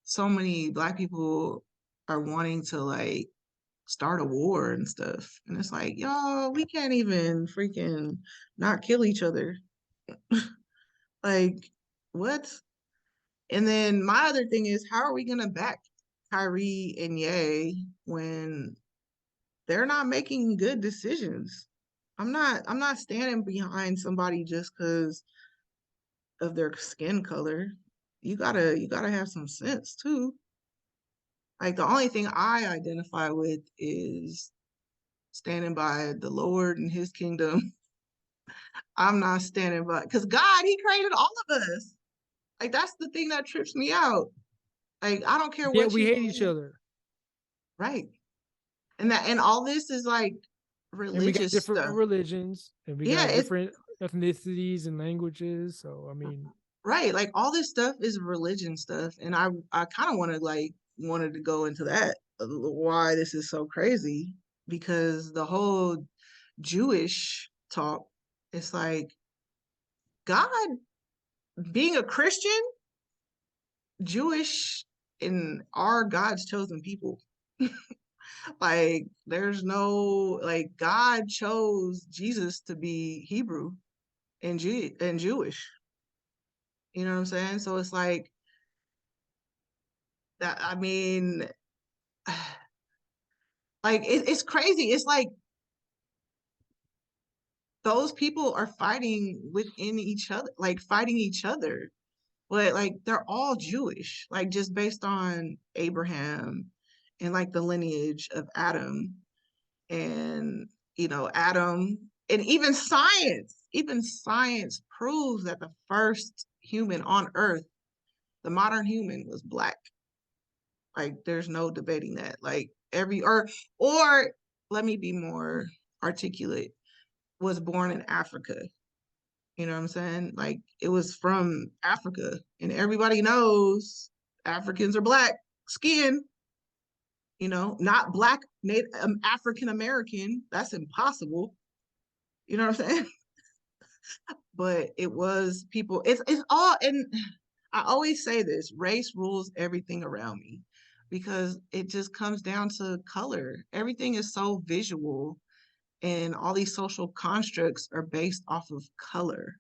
so many Black people are wanting to like start a war and stuff, and it's like y'all we can't even freaking not kill each other. Like what? And then my other thing is how are we gonna back Kyrie and Ye when they're not making good decisions? I'm not standing behind somebody just because of their skin color. You gotta have some sense too. Like the only thing I identify with is standing by the Lord and his kingdom. I'm not standing by because God, he created all of us. Like that's the thing that trips me out. Like I don't care Yeah, what we you hate each other. right. And all this is like And we got religious different stuff. religions and we Yeah, got it's different ethnicities and languages. So I mean, right. Like all this stuff is religion stuff. And I kind of wanted to go into that why this is so crazy because the whole Jewish talk, it's like God being a Christian, Jewish and are God's chosen people. Like there's no like God chose Jesus to be Hebrew and Jewish. You know what I'm saying? So it's like that. I mean, like it's crazy. It's like those people are fighting within each other, like fighting each other. But like they're all Jewish, like just based on Abraham and like the lineage of Adam and Adam and even science proves that the first human on earth, the modern human was Black. Like there's no debating that. Like every or let me be more articulate, was born in Africa. You know what I'm saying? Like it was from Africa, and everybody knows Africans are Black skin. Not Black Native African American. That's impossible. You know what I'm saying? But it was people. It's all, and I always say this: race rules everything around me, because it just comes down to color. Everything is so visual, and all these social constructs are based off of color.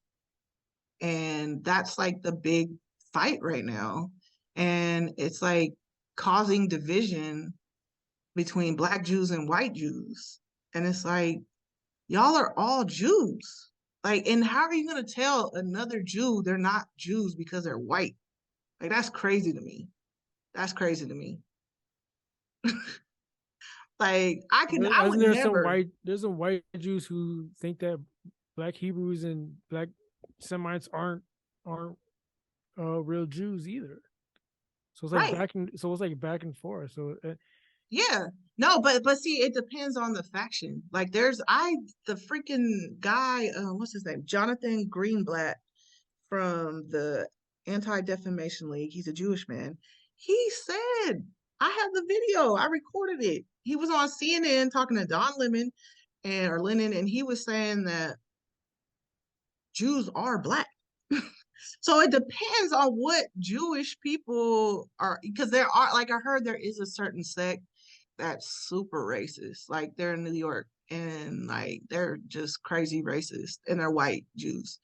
And that's like the big fight right now. And it's like causing division between Black Jews and white Jews. And it's like, y'all are all Jews. Like, and how are you going to tell another Jew they're not Jews because they're white? Like, that's crazy to me. That's crazy to me. Like, I would never. There's some white Jews who think that Black Hebrews and Black Semites aren't real Jews either. So it's like right. back and forth. So yeah. No, but see, it depends on the faction. Like the freaking guy, what's his name? Jonathan Greenblatt from the Anti-Defamation League. He's a Jewish man. He said, I have the video. I recorded it. He was on CNN talking to Don Lemon or Lennon, and he was saying that Jews are Black. So it depends on what Jewish people are, because there are, like I heard, there is a certain sect that's super racist. Like they're in New York and like they're just crazy racist, and they're white Jews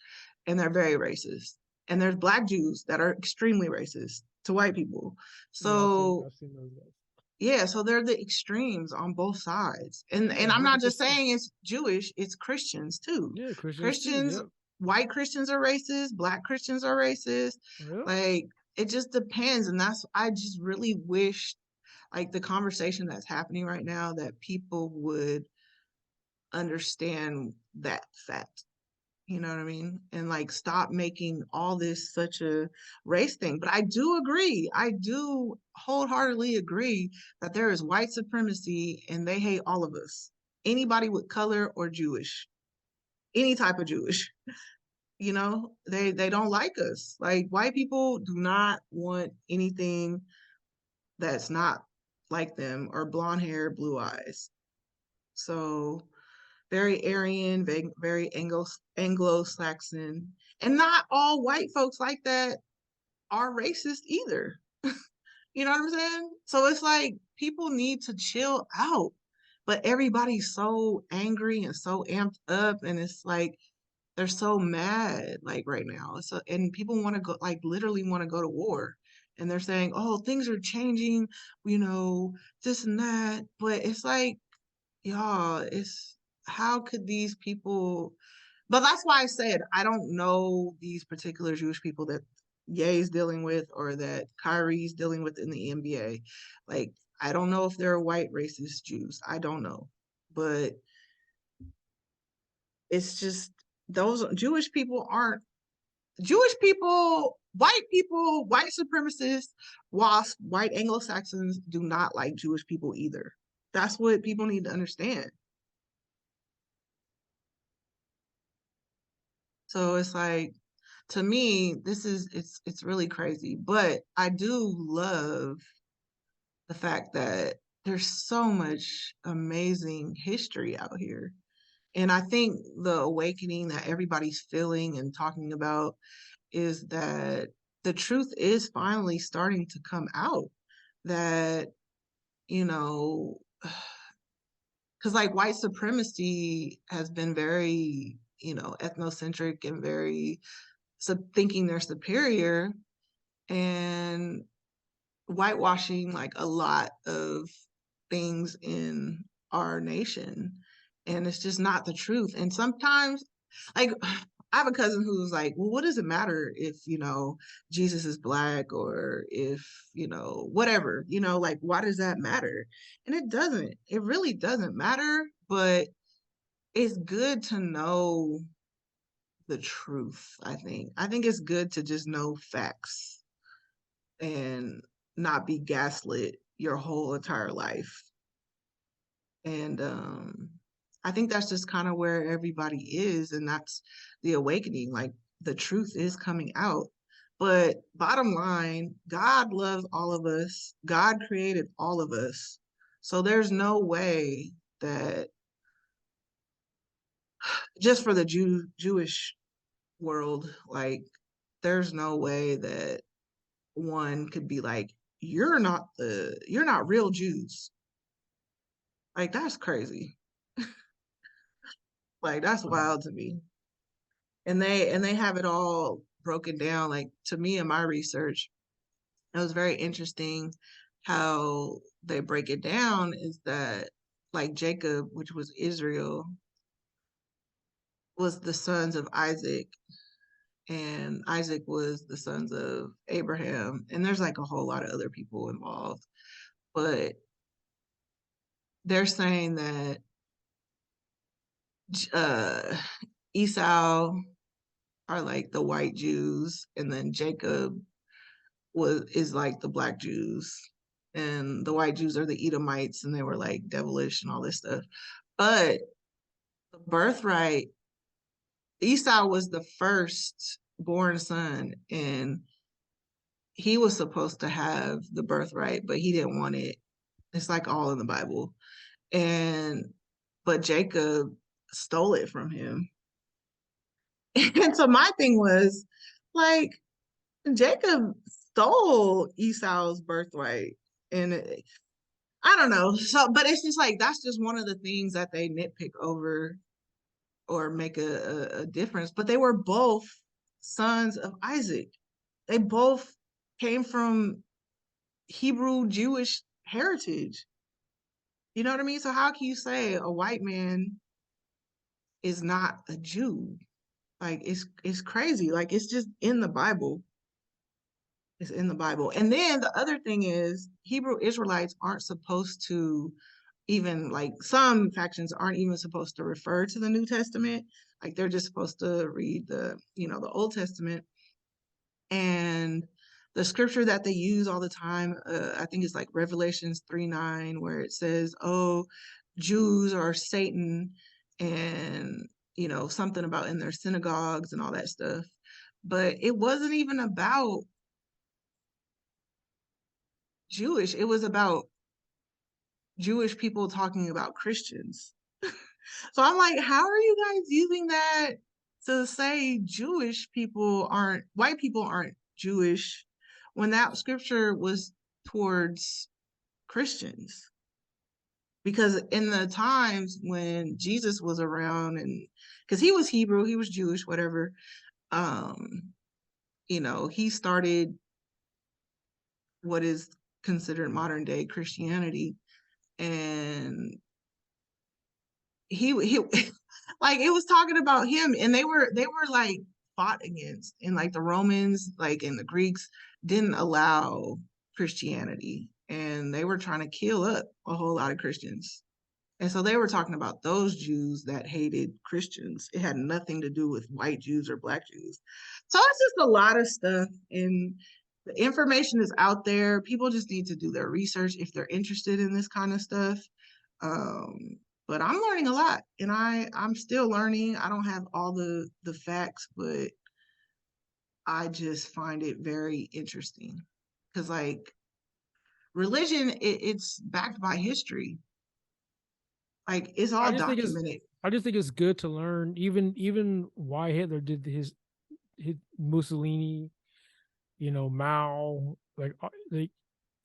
and they're very racist. And there's Black Jews that are extremely racist to white people. So I've seen those guys. Yeah, so they're the extremes on both sides. And I'm not just saying it's Jewish, it's Christians too. Yeah, Christians, too, yep. White Christians are racist, Black Christians are racist. Yep. Like it just depends. And I just really wish, like, the conversation that's happening right now, that people would understand that fact. You know what I mean? And like stop making all this such a race thing. But I do agree. I do wholeheartedly agree that there is white supremacy and they hate all of us. Anybody with color or Jewish, any type of Jewish. You know, they don't like us. Like white people do not want anything that's not like them, or blonde hair, blue eyes. So very Aryan, very Anglo-Saxon. And not all white folks like that are racist either. You know what I'm saying? So it's like people need to chill out. But everybody's so angry and so amped up, and it's like they're so mad like right now. And people want to go, like literally want to go to war. And they're saying, "Oh, things are changing, you know, this and that." But it's like, y'all, it's how could these people, but that's why I said I don't know these particular Jewish people that Ye's dealing with or that Kyrie's dealing with in the NBA. Like, I don't know if they're white racist Jews. I don't know. But it's just those Jewish people aren't Jewish people, white supremacists, WASP, white Anglo-Saxons do not like Jewish people either. That's what people need to understand. So it's like, to me, it's really crazy. But I do love the fact that there's so much amazing history out here. And I think the awakening that everybody's feeling and talking about is that the truth is finally starting to come out. That, you know, because like white supremacy has been very, ethnocentric and very thinking they're superior and whitewashing like a lot of things in our nation. And it's just not the truth. And sometimes, like, I have a cousin who's like, well, what does it matter if, Jesus is Black, or if, whatever, like, why does that matter? And it doesn't. It really doesn't matter, but it's good to know the truth, I think. I think it's good to just know facts and not be gaslit your whole entire life. And I think that's just kind of where everybody is, and that's the awakening. Like the truth is coming out. But bottom line, God loves all of us. God created all of us. So there's no way that just for the Jewish world, like there's no way that one could be like, you're not real Jews. Like that's crazy. Like that's wild to me. And they have it all broken down, like to me in my research, it was very interesting how they break it down is that like Jacob, which was Israel, was the sons of Isaac, and Isaac was the sons of Abraham. And there's like a whole lot of other people involved. But they're saying that uh, Esau are like the white Jews, and then Jacob is like the black Jews, and the white Jews are the Edomites, and they were like devilish and all this stuff. But the birthright, Esau was the first born son, and he was supposed to have the birthright, but he didn't want it. It's like all in the Bible. And but Jacob stole it from him. And so my thing was like Jacob stole Esau's birthright. And I don't know. So, but it's just like that's just one of the things that they nitpick over or make a difference. But they were both sons of Isaac. They both came from Hebrew Jewish heritage. You know what I mean? So how can you say a white man is not a Jew? Like it's crazy. Like it's just in the Bible. It's in the Bible. And then the other thing is Hebrew Israelites aren't supposed to even like some factions aren't even supposed to refer to the New Testament. Like they're just supposed to read the Old Testament. And the scripture that they use all the time, I think it's like Revelations 3:9, where it says, "Oh, Jews are Satan," and something about in their synagogues and all that stuff. But it wasn't even about Jewish. It was about Jewish people talking about Christians. So I'm like, how are you guys using that to say white people aren't Jewish when that scripture was towards Christians? Because in the times when Jesus was around, and because he was Hebrew, he was Jewish, whatever, he started what is considered modern day Christianity. And he like it was talking about him, and they were like fought against, and like the Romans, like and the Greeks didn't allow Christianity, and they were trying to kill up a whole lot of Christians. And so they were talking about those Jews that hated Christians. It had nothing to do with white Jews or black Jews. So it's just a lot of stuff, and the information is out there. People just need to do their research if they're interested in this kind of stuff. But I'm learning a lot, and I'm still learning. I don't have all the facts, but I just find it very interesting because like religion, it's backed by history. Like it's all documented. I just think it's good to learn even why Hitler did his Mussolini, Mao, like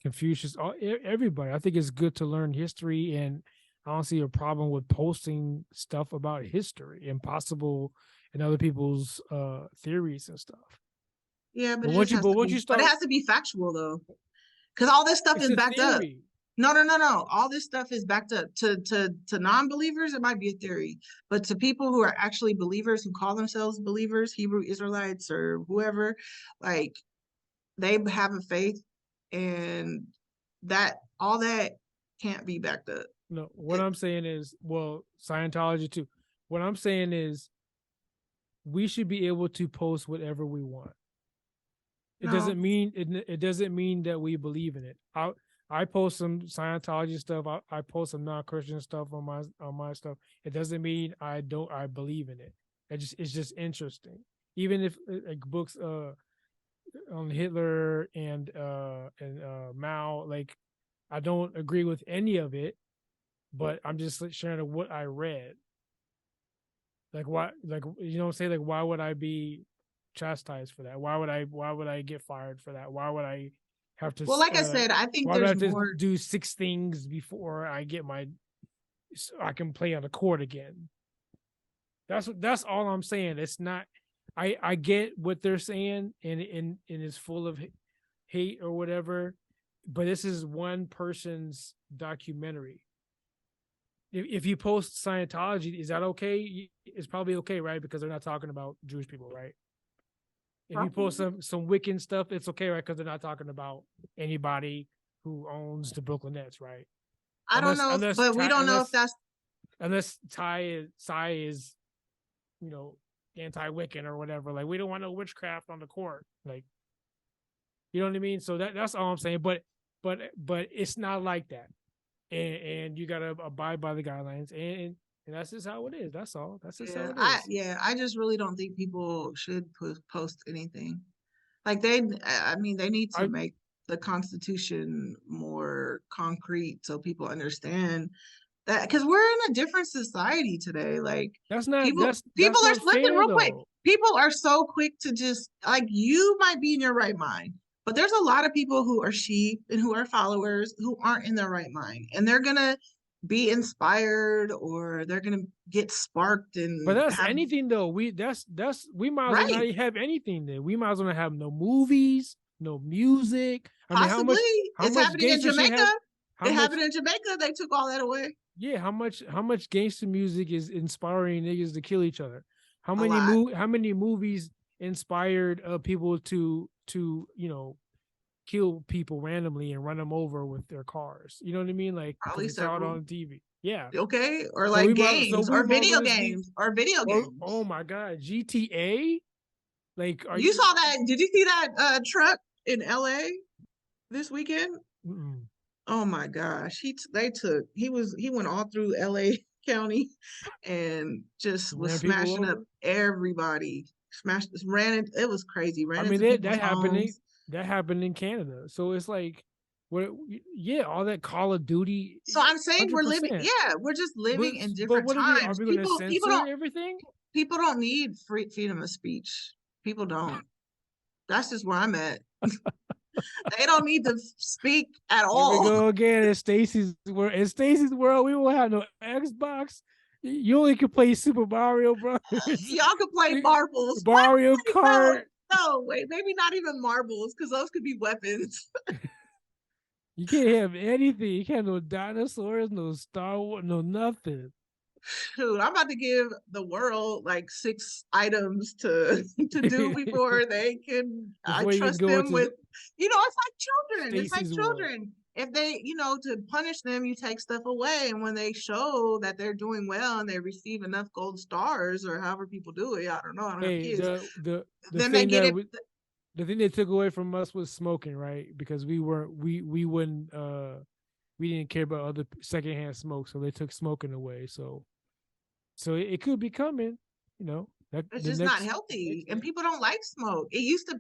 Confucius, everybody. I think it's good to learn history, and I don't see a problem with posting stuff about history and possible and other people's theories and stuff. Yeah, but it has to be factual though, because all this stuff is backed up. No. All this stuff is backed up. To non-believers, it might be a theory, but to people who are actually believers, who call themselves believers, Hebrew Israelites or whoever, like they have a faith, and that all that can't be backed up. No, what I'm saying is, well, Scientology too. What I'm saying is, we should be able to post whatever we want. It doesn't mean it doesn't mean that we believe in it. I post some Scientology stuff. I post some non-Christian stuff on my stuff. It doesn't mean I believe in it. It's just interesting. Even if like books on Hitler and Mao, like I don't agree with any of it, but I'm just sharing what I read. Like why, like say like why would I be chastised for that? Why would I get fired for that? Why would I have to? Well, like I said, I think there's more. To do 6 things before I get I can play on the court again. That's all I'm saying. It's not. I get what they're saying, and it's full of hate or whatever, but this is one person's documentary. If you post Scientology, is that okay? It's probably okay, right? Because they're not talking about Jewish people, right? If you post some Wiccan stuff, it's okay, right? Because they're not talking about anybody who owns the Brooklyn Nets, right? I don't know, but we don't know if that's unless Psy is, you know, anti-Wiccan or whatever. Like, we don't want no witchcraft on the court. Like, you know what I mean? So that's all I'm saying. But it's not like that. And you gotta abide by the guidelines, and that's just how it is. That's all. That's just how it is. I just really don't think people should post anything. Like they need to make the Constitution more concrete so people understand that, because we're in a different society today. Like that's not people that's are not fair, real quick. though. People are so quick to just, like, you might be in your right mind, but there's a lot of people who are sheep and who are followers who aren't in their right mind, and they're gonna be inspired or they're gonna get sparked. And but that's anything though. We might as well not have anything there. We might as well not have no movies, no music. Possibly. It's happening in Jamaica. It happened in Jamaica. They took all that away. Yeah, how much gangster music is inspiring niggas to kill each other? How many movies inspired people to kill people randomly and run them over with their cars? You know what I mean? Like, probably saw it on TV. Yeah. Okay. Or like games or video games. Oh my God, GTA. Like, you saw that? Did you see that truck in LA this weekend? Mm-mm. Oh my gosh, he went all through LA County and just was smashing up everybody. It was crazy. That happened in Canada. So it's like, all that Call of Duty. So I'm saying 100%. We're just living in different times. Are we going to censor everything? People don't need freedom of speech. People don't. That's just where I'm at. They don't need to speak at all. Here we go again. In Stacy's world, we won't have no Xbox. You only can play Super Mario Bros. Y'all can play marbles. Mario Kart. No, wait, maybe not even marbles, because those could be weapons. You can't have anything. You can't have no dinosaurs, no Star Wars, no nothing. Dude, I'm about to give the world like 6 items to do before they can. I trust them with, it's like children. It's like children. World. If they, to punish them, you take stuff away, and when they show that they're doing well and they receive enough gold stars or however people do it, I don't know. I don't have kids. Then they get it. The thing they took away from us was smoking, right? Because we didn't care about other secondhand smoke, so they took smoking away. So it could be coming, It's just not healthy, and people don't like smoke. They used to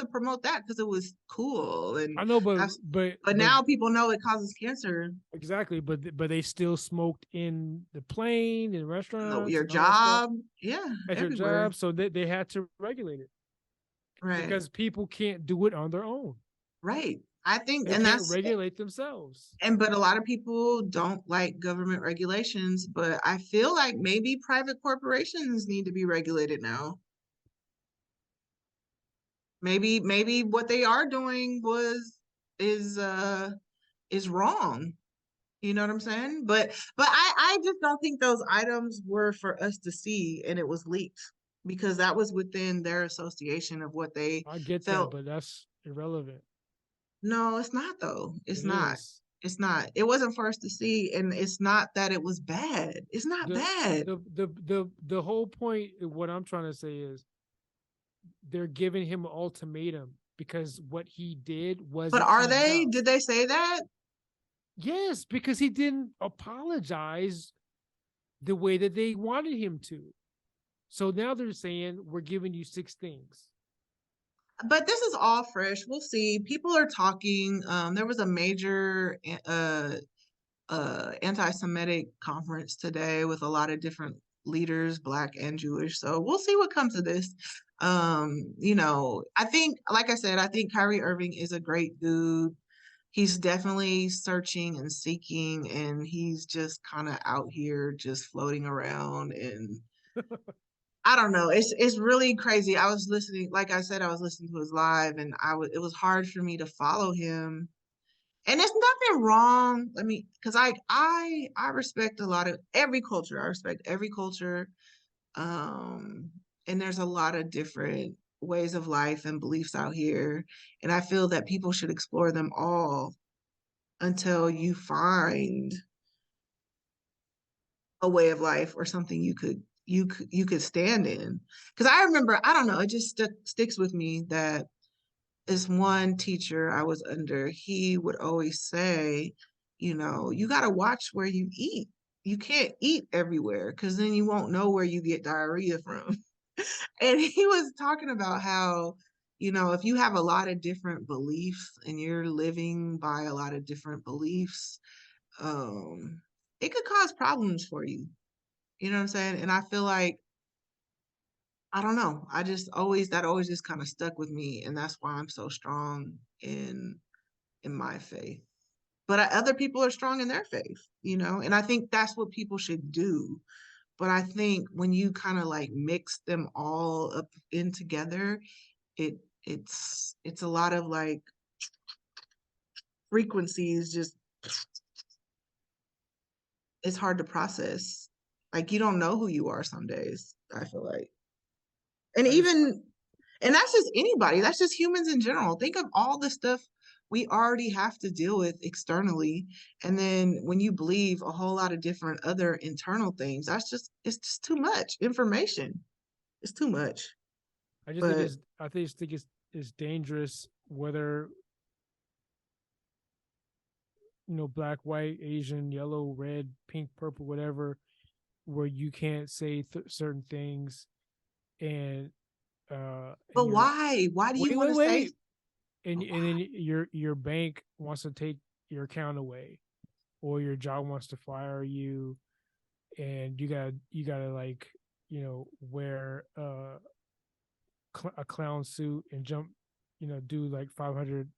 promote that because it was cool, and I know, but now people know it causes cancer. Exactly, but they still smoked in the plane, in restaurants, your job, at your job. So they had to regulate it, right? Because people can't do it on their own, right? I think, and that's regulate themselves. But a lot of people don't like government regulations, but I feel like maybe private corporations need to be regulated now. Maybe what they are doing is wrong. You know what I'm saying? But I just don't think those items were for us to see, and it was leaked because that was within their association of what they felt. That, but that's irrelevant. No, it's not though. It's not. It's not. It wasn't for us to see, and it's not that it was bad. It's not bad. The whole point of what I'm trying to say is they're giving him an ultimatum because what he did was. But are they? Enough. Did they say that? Yes, because he didn't apologize the way that they wanted him to. So now they're saying we're giving you 6 things. But this is all fresh. We'll see. People are talking. There was a major anti-Semitic conference today with a lot of different leaders, Black and Jewish. So we'll see what comes of this. I think, like I said, I think Kyrie Irving is a great dude. He's definitely searching and seeking, and he's just kind of out here just floating around. And I don't know. It's really crazy. I was listening, like I said, I was listening to his live, and it was hard for me to follow him. And there's nothing wrong. I mean, because I respect a lot of every culture. I respect every culture. Um, and there's a lot of different ways of life and beliefs out here. And I feel that people should explore them all until you find a way of life or something you could stand in. Because I remember, I don't know, it just sticks with me that this one teacher I was under, he would always say, you got to watch where you eat. You can't eat everywhere because then you won't know where you get diarrhea from. And he was talking about how, if you have a lot of different beliefs and you're living by a lot of different beliefs, it could cause problems for you. You know what I'm saying? And I feel like, I don't know. That always just kind of stuck with me. And that's why I'm so strong in my faith. But other people are strong in their faith. And I think that's what people should do. But I think when you kind of like mix them all up in together, it's a lot of like frequencies, just it's hard to process. Like you don't know who you are some days, I feel like. And that's just anybody, that's just humans in general. Think of all the stuff we already have to deal with externally. And then when you believe a whole lot of different other internal things, it's just too much information. It's too much. I just think it's dangerous whether black, white, Asian, yellow, red, pink, purple, whatever, where you can't say certain things and but why do you want to say and then your bank wants to take your account away or your job wants to fire you and you gotta like wear a clown suit and jump do like 500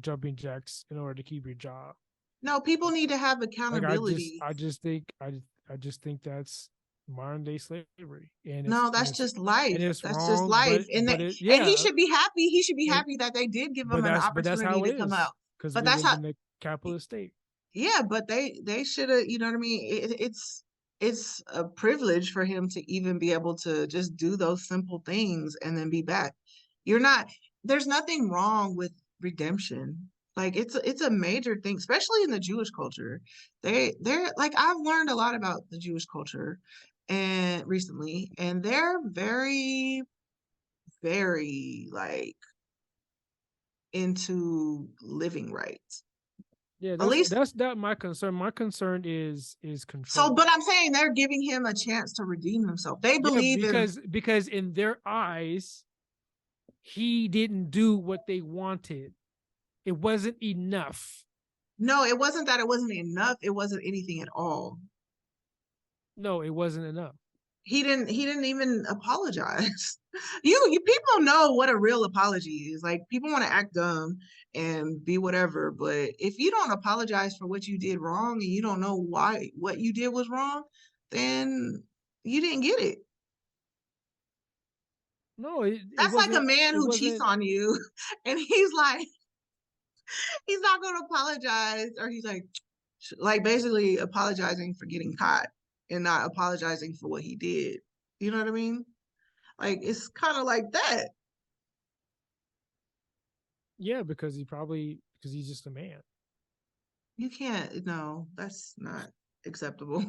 jumping jacks in order to keep your job. No, people need to have accountability. I just think that's modern day slavery. And no, that's just life. That's wrong, just life. And he should be happy. He should be happy that they did give him an opportunity to come out. But that's how in the capitalist state. Yeah, but they should have, you know what I mean? It's a privilege for him to even be able to just do those simple things and then be back. There's nothing wrong with redemption. Like it's a major thing, especially in the Jewish culture. They're like, I've learned a lot about the Jewish culture and recently, and they're very, very like into living rights. Yeah, that's not my concern. My concern is control. So, but I'm saying they're giving him a chance to redeem himself. They believe because in their eyes, he didn't do what they wanted. It wasn't enough. No, it wasn't that it wasn't enough. It wasn't anything at all. No, it wasn't enough. He didn't even apologize. You people know what a real apology is. Like people want to act dumb and be whatever, but if you don't apologize for what you did wrong and you don't know why what you did was wrong, then you didn't get it. No, that's like a man who cheats on you and he's like, he's not going to apologize, or he's like basically apologizing for getting caught and not apologizing for what he did. You know what I mean? Like it's kind of like that. Yeah, because he's just a man. You can't. No, that's not acceptable.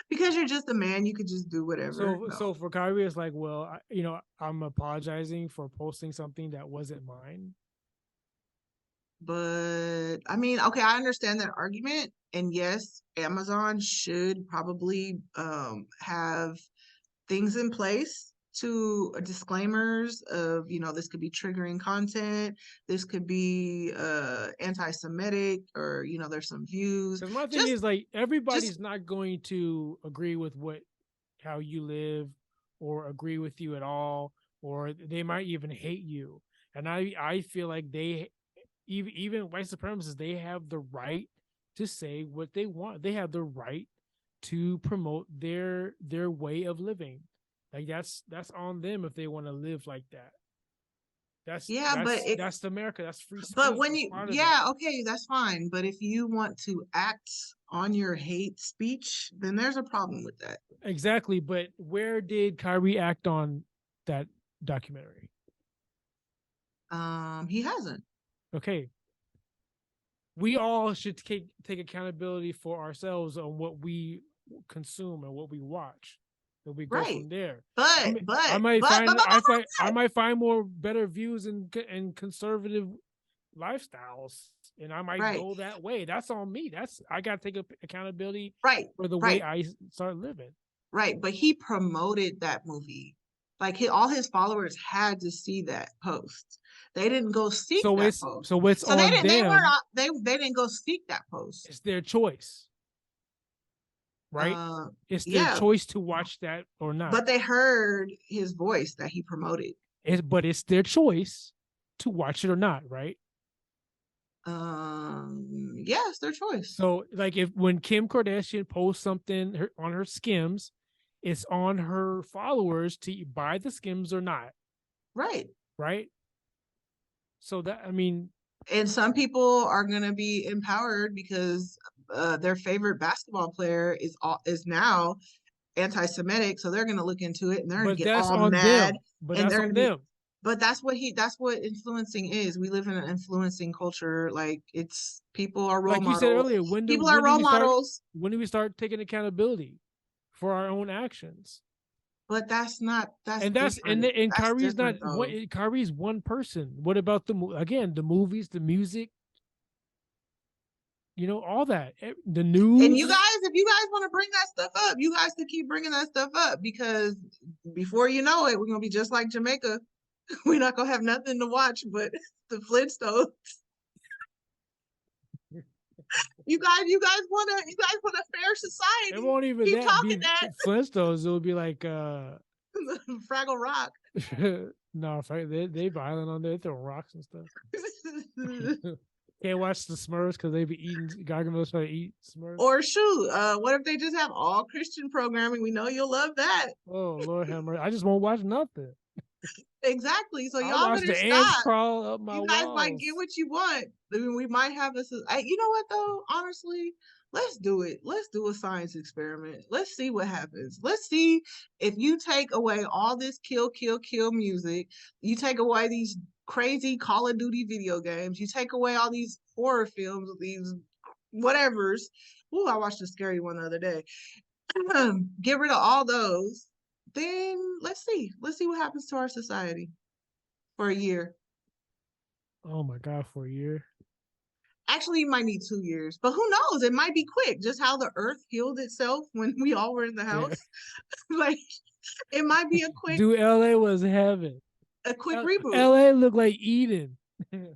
Because you're just a man, you could just do whatever. So for Kyrie, it's like, well, I'm apologizing for posting something that wasn't mine. But I mean, okay, I understand that argument, and yes, Amazon should probably have things in place to disclaimers of, this could be triggering content, this could be anti-Semitic, or there's some views. Because my thing is like everybody's not going to agree with how you live or agree with you at all, or they might even hate you. And I feel like they even white supremacists, they have the right to say what they want. They have the right to promote their way of living. Like that's on them if they want to live like that. That's America. That's free speech. But when okay, that's fine. But if you want to act on your hate speech, then there's a problem with that. Exactly. But where did Kyrie act on that documentary? He hasn't. Okay. We all should take accountability for ourselves on what we consume and what we watch. So we go from there. But I might find more better views and conservative lifestyles, and I might go that way. That's on me. I got to take accountability for the way I start living. Right, but he promoted that movie. Like all his followers had to see that post. They didn't go seek that post. So it's on them. They didn't go seek that post. It's their choice. Right? It's their choice to watch that or not. But they heard his voice that he promoted. But it's their choice to watch it or not, right? Yeah, it's their choice. So, like, when Kim Kardashian posts something on her Skims, it's on her followers to buy the Skims or not. Right. Right? So that, I mean... And some people are going to be empowered because their favorite basketball player is now anti-Semitic, so they're going to look into it and they're going to get all mad. But that's on them. But that's what influencing is. We live in an influencing culture. Like people are role models. Like you said earlier, people are role models. When do we start taking accountability for our own actions? But that's Kyrie's not. Kyrie's one person. What about the movies, the music? All that, the news. And if you guys want to bring that stuff up, you guys can keep bringing that stuff up, because before you know it, we're gonna be just like Jamaica. We're not gonna have nothing to watch but the Flintstones. You guys want a fair society. It won't even be Flintstones. It would be like Fraggle Rock. No, they violent on there. They throw rocks and stuff. Can't watch the Smurfs because they be eating. Gargamel trying to eat Smurfs. Or shoot, what if they just have all Christian programming? We know you'll love that. Oh Lord have mercy! I just won't watch nothing. Exactly. So y'all better stop. Crawl up my you guys walls. might get what you want. I mean, we might have this. You know what though? Honestly, let's do it. Let's do a science experiment. Let's see what happens. Let's see if you take away all this kill, kill, kill music. You take away these crazy Call of Duty video games. You take away all these horror films, these whatevers. Ooh, I watched a scary one the other day. Get rid of all those. Then let's see what happens to our society for a year. Oh my God, for a year. Actually, you might need 2 years, but who knows? It might be quick. Just how the earth healed itself when we all were in the house. Yeah. Like, it might be a quick. Dude, LA was heaven. A quick reboot. LA looked like Eden.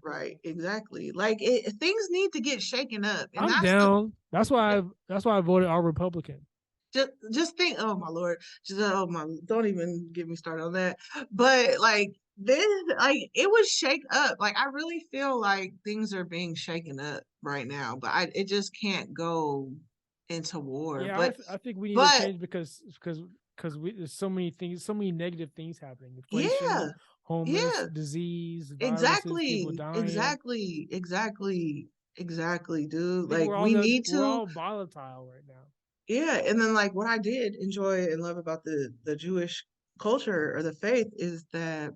Right, exactly. Like things need to get shaken up. And I'm down. That's why I voted all Republican. Just think, oh my Lord, don't even get me started on that. But like this, like it was shake up. Like I really feel like things are being shaken up right now, but it just can't go into war. Yeah, but I think we need to change because there's so many things, so many negative things happening. Inflation, homeless, disease, exactly, people dying. exactly, dude. Like we're all volatile right now. Yeah, and then like what I did enjoy and love about the Jewish culture or the faith is that,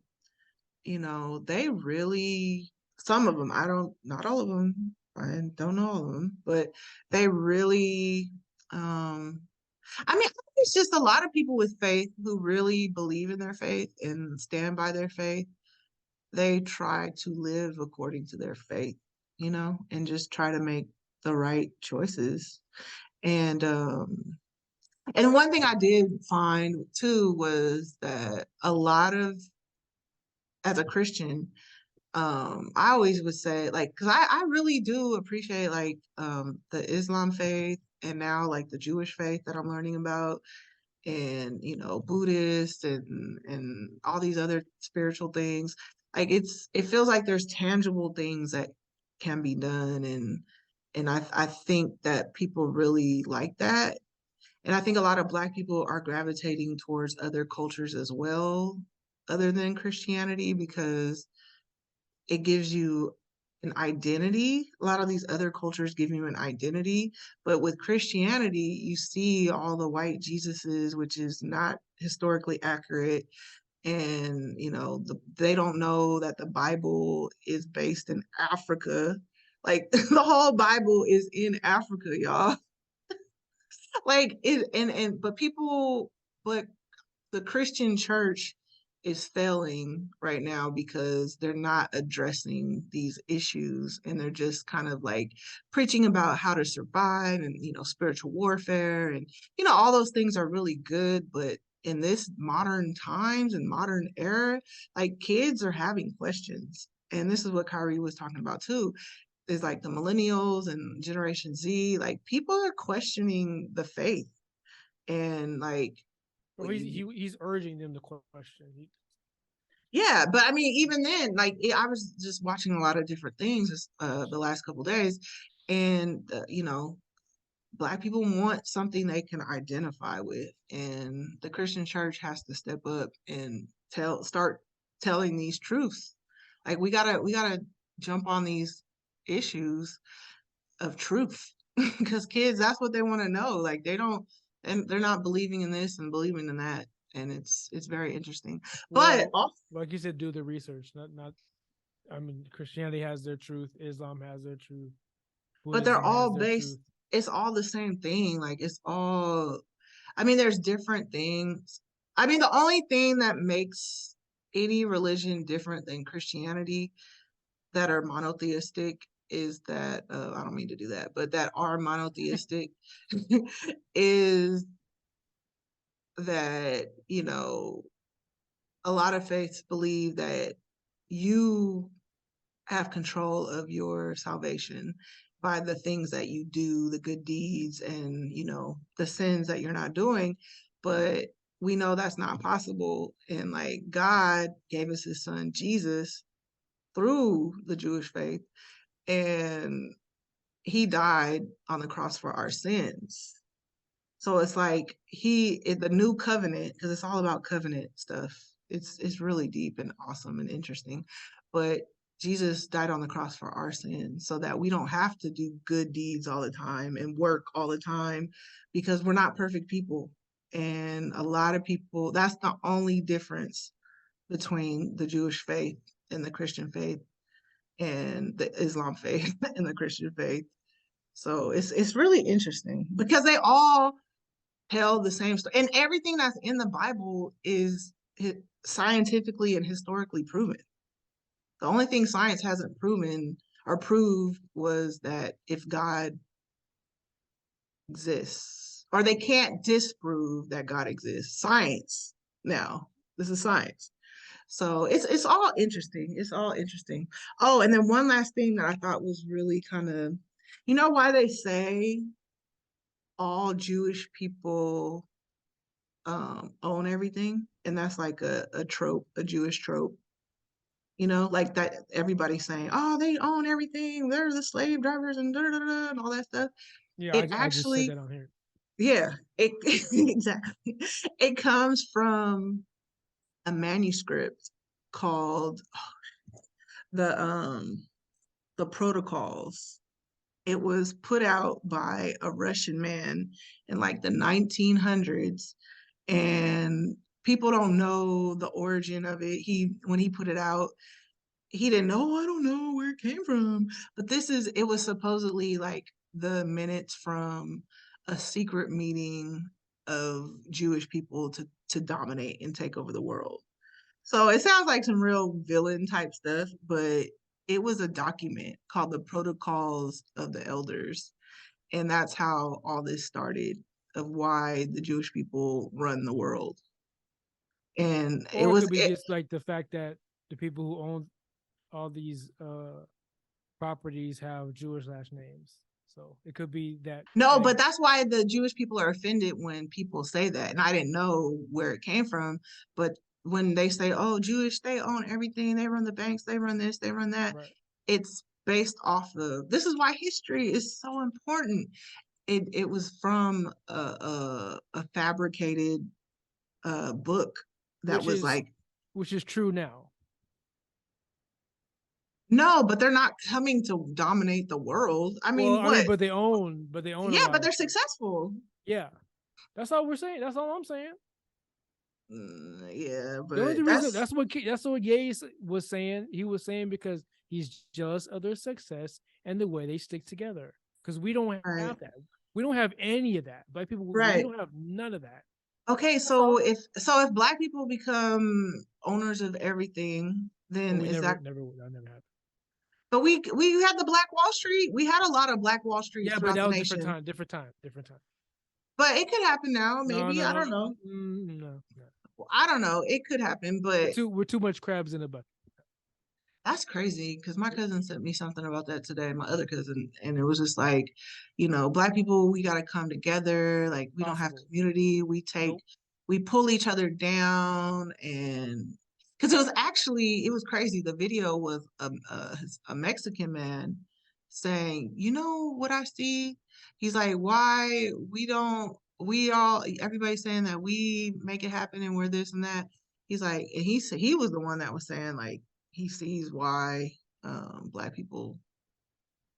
they really, some of them, not all of them, I don't know all of them, but they really, I mean, I think it's just a lot of people with faith who really believe in their faith and stand by their faith. They try to live according to their faith, and just try to make the right choices. And one thing I did find too was that a lot of, as a Christian, I always would say, like, because I really do appreciate like the Islam faith and now like the Jewish faith that I'm learning about, and Buddhist and all these other spiritual things. Like it feels like there's tangible things that can be done, and I think that people really like that. And I think a lot of Black people are gravitating towards other cultures as well, other than Christianity, because it gives you an identity. A lot of these other cultures give you an identity, but with Christianity, you see all the white Jesuses, which is not historically accurate. And they don't know that the Bible is based in Africa. Like the whole Bible is in Africa, y'all. Like it, but the Christian church is failing right now because they're not addressing these issues, and they're just kind of like preaching about how to survive and spiritual warfare, and all those things are really good, but in this modern times and modern era, like kids are having questions. And this is what Kyrie was talking about too, is like the millennials and Generation Z, like people are questioning the faith. And like he's urging them to question. Yeah, but I mean, even then, like I was just watching a lot of different things the last couple of days, and Black people want something they can identify with, and the Christian church has to step up and start telling these truths. Like we gotta jump on these issues of truth because kids, that's what they want to know. Like they don't, and they're not believing in this and believing in that, and it's very interesting. But like you said, do the research. Not. I mean, Christianity has their truth. Islam has their truth. Buddhism, but they're all based. Truth. It's all the same thing. Like it's all. I mean, there's different things. I mean, the only thing that makes any religion different than Christianity that are monotheistic is that I don't mean to do that, but that are monotheistic is that a lot of faiths believe that you have control of your salvation by the things that you do, the good deeds, and the sins that you're not doing. But we know that's not possible, and like God gave us his son Jesus through the Jewish faith, and he died on the cross for our sins. So it's like the new covenant, because it's all about covenant stuff. It's really deep and awesome and interesting. But Jesus died on the cross for our sins so that we don't have to do good deeds all the time and work all the time, because we're not perfect people. And a lot of people, that's the only difference between the Jewish faith and the Christian faith, and the Islam faith and the Christian faith. So it's really interesting because they all tell the same story, and everything that's in the Bible is scientifically and historically proven. The only thing science hasn't proven or proved was that if God exists, or they can't disprove that God exists. Science now. This is science. So it's all interesting. It's all interesting. Oh, and then one last thing that I thought was really kind of, why they say all Jewish people own everything? And that's like a trope, a Jewish trope. Like that everybody's saying, oh, they own everything. They're the slave drivers and da da da and all that stuff. Yeah, I just said that on here. Yeah, exactly. It comes from a manuscript called the Protocols. It was put out by a Russian man in like the 1900s, and people don't know the origin of it. When he put it out, he didn't know, I don't know where it came from. But it was supposedly like the minutes from a secret meeting of Jewish people to dominate and take over the world. So it sounds like some real villain type stuff, but it was a document called the Protocols of the Elders. And that's how all this started, of why the Jewish people run the world. And it could be just like the fact that the people who own all these properties have Jewish last names. So it could be that. No, but that's why the Jewish people are offended when people say that. And I didn't know where it came from, but when they say, oh, Jewish, they own everything, they run the banks, they run this, they run that, right. It's based off of, this is why history is so important. it was from a fabricated book that was like, which is true now. no, but they're not coming to dominate the world. I mean, what? But they own a Yeah, lot but of they're stuff. successful. Yeah, that's all we're saying. That's all I'm saying. Yeah, but the only reason that's what Gaze was saying. He was saying because he's jealous of their success and the way they stick together. Because we don't have that. We don't have any of that. Black people, we don't have none of that. Okay, so if Black people become owners of everything, then is that never happened. But we had the Black Wall Street. We had a lot of Black Wall Street throughout the nation. Different time. But it could happen now, maybe. I don't know. No. I don't know. It could happen, but we're too much crabs in a bucket. That's crazy because my cousin sent me something about that today, my other cousin, and it was just like, Black people, we got to come together. Like, we don't have community. We pull each other down, and because it was crazy. The video was a Mexican man saying, you know what I see? He's like, why everybody's saying that we make it happen and we're this and that. He's like, and he was the one that was saying like, he sees why Black people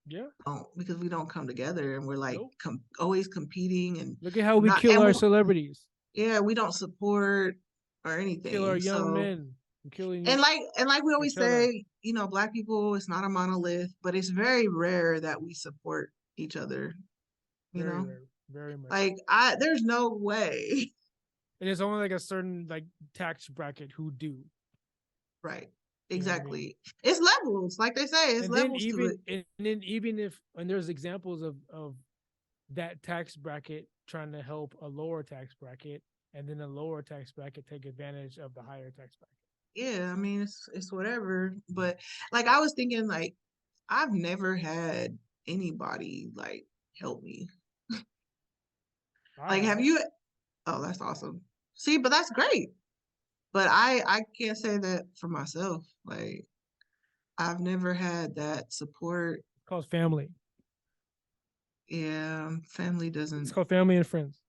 don't, because we don't come together and we're like always competing, and look at how we kill our celebrities. Yeah, we don't support or anything. Kill our young men. And like we always say, Black people, it's not a monolith, but it's very rare that we support each other. Very much. Like there's no way. And it's only like a certain like tax bracket who do. Right. Exactly. You know what I mean? It's levels, like they say. It's levels to it. And then even if there's examples of that tax bracket trying to help a lower tax bracket, and then a lower tax bracket take advantage of the higher tax bracket. Yeah, I mean it's whatever. But like I was thinking, like I've never had anybody like help me. Like, have you? Oh, that's awesome. See, but that's great. But I can't say that for myself. Like, I've never had that support. It's called family. Yeah, family doesn't. It's called family and friends.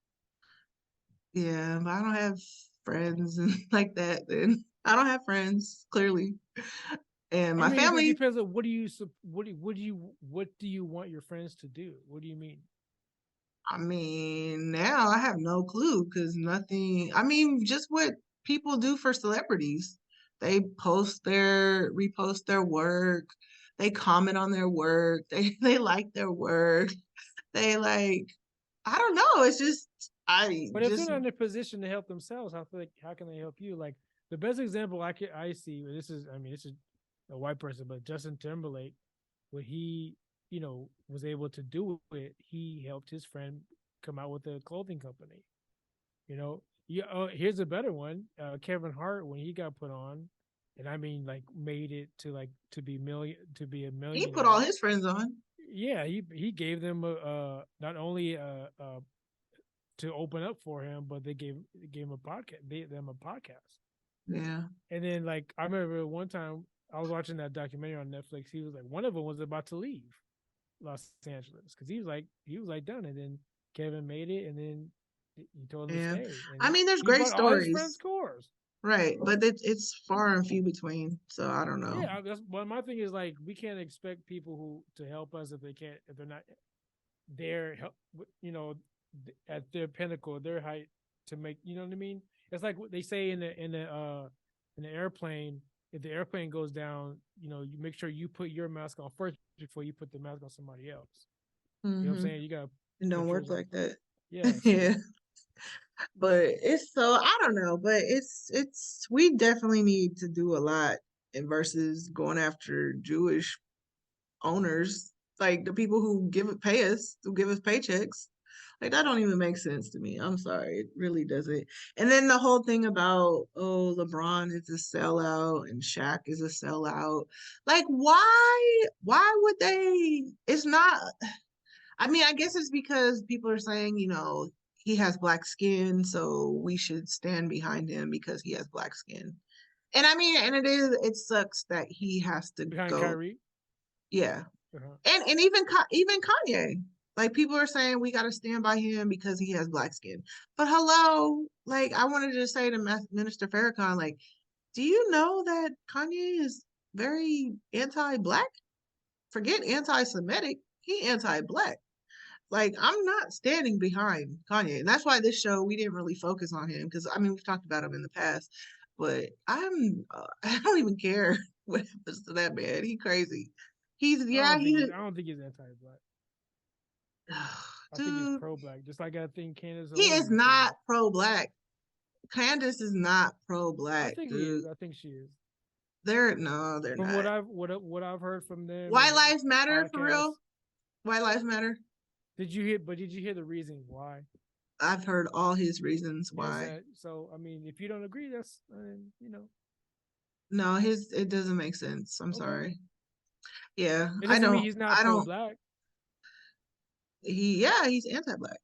Yeah, but I don't have friends and like that. Then I don't have friends, clearly. And my family it depends on what do you want your friends to do? What do you mean? I mean, now I have no clue because nothing. I mean, just what people do for celebrities. They repost their work. They comment on their work. They like their work. They like, I don't know. It's just But if they're not in a position to help themselves, how can they help you? Like the best example I see. This is a white person, but Justin Timberlake, what he was able to do it. He helped his friend come out with a clothing company. Here's a better one. Kevin Hart, when he got put on, and I mean like made it to be a million. He put all his friends on. Yeah, he gave them not only to open up for him, but they gave him a podcast. Yeah. And then like I remember one time I was watching that documentary on Netflix. He was like, one of them was about to leave Los Angeles because he was like done, and then Kevin made it, and then he told him to stay. I mean, there's great stories. All his friends' scores. Right, but it's far and few between, so I don't know. Yeah, but my thing is like we can't expect people to help us if they're not there, at their pinnacle, their height to make. You know what I mean? It's like what they say in the airplane. If the airplane goes down, you make sure you put your mask on first before you put the mask on somebody else. Mm-hmm. You know what I'm saying? You got. It don't work like that. Yeah. Yeah. But I don't know, but we definitely need to do a lot versus going after Jewish owners, like the people who give us paychecks. Like that don't even make sense to me. I'm sorry, it really doesn't. And then the whole thing about LeBron is a sellout and Shaq is a sellout. Like why would they? It's not. I mean, I guess it's because people are saying, he has black skin, so we should stand behind him because he has black skin. And I mean, and it sucks that he has to behind go. Kyrie. Yeah. Uh-huh. And even Kanye. Like people are saying we got to stand by him because he has black skin. But hello, like I wanted to say to Minister Farrakhan, like, do you know that Kanye is very anti-black? Forget anti-Semitic. He anti-black. Like I'm not standing behind Kanye, and that's why this show we didn't really focus on him because I mean we've talked about him in the past, but I don't even care what happens to that man. He crazy. He's yeah he's I don't think he's anti-black. I think he's dude. pro-black, just like I think Candace He Owens is is not pro-black. pro-black. Candace is not I pro-black, think he dude. is. I think she is. They're From not. what I've heard from them. White and lives matter for podcasts. real. White lives matter. Did you hear the reason why? I've heard all his reasons Yes, why. so I mean, if you don't agree, that's you know. No, it doesn't make sense. I'm Okay. sorry. Yeah, It doesn't mean he's not pro-black. He's anti-black.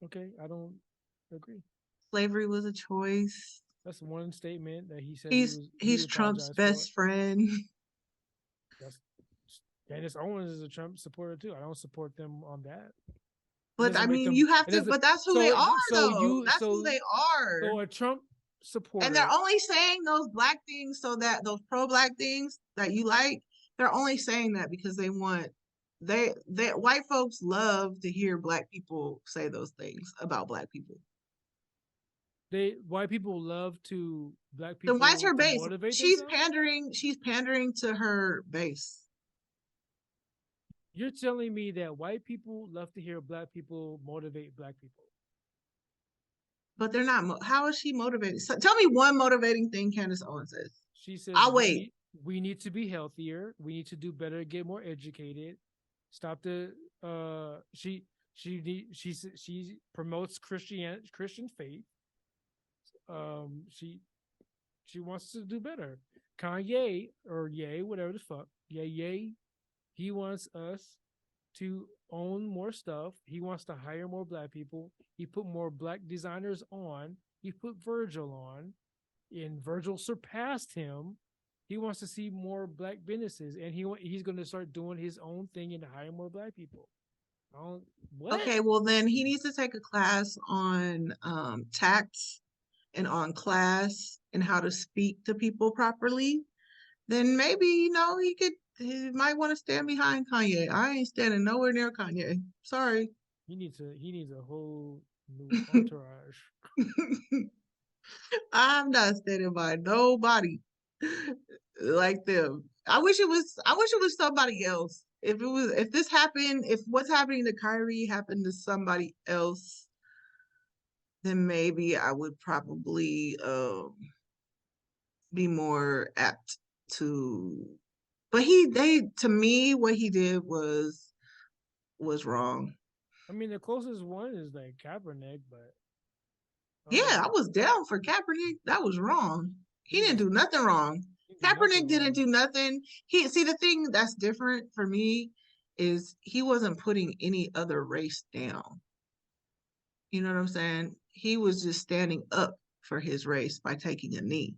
Okay, I don't agree. Slavery was a choice. That's one statement that he said. He's Trump's best friend. Candace Owens is a Trump supporter too. I don't support them on that. But I mean, you have to. But that's who they are, though. That's who they are. So a Trump supporter, and they're only saying those black things so that those pro-black things that you like. They're only saying that because they want. They white folks love to hear black people say those things about black people. White people love to black people. Then why's her base? She's themselves? She's pandering to her base. You're telling me that white people love to hear black people motivate black people, but they're not. How is she motivated? So, tell me one motivating thing Candace Owens says. She says, "I'll wait. We need to be healthier. We need to do better. Get more educated. Stop the. She promotes Christian faith. She wants to do better. Kanye or Ye, whatever the fuck, Ye. He wants us to own more stuff. He wants to hire more black people. He put more black designers on. He put Virgil on, and Virgil surpassed him. He wants to see more black businesses, and he's going to start doing his own thing and hire more black people. What? Okay, well then he needs to take a class on tact and on class and how to speak to people properly. Then maybe he might want to stand behind Kanye. I ain't standing nowhere near Kanye. Sorry. He needs a whole new entourage. I'm not standing by nobody like them. I wish it was somebody else. If what's happening to Kyrie happened to somebody else, then maybe I would probably be more apt to. But to me, what he did was wrong. I mean, the closest one is like Kaepernick, but yeah, I was down for Kaepernick. That was wrong. He didn't do nothing wrong. Kaepernick didn't do nothing. The thing that's different for me is he wasn't putting any other race down. You know what I'm saying? He was just standing up for his race by taking a knee.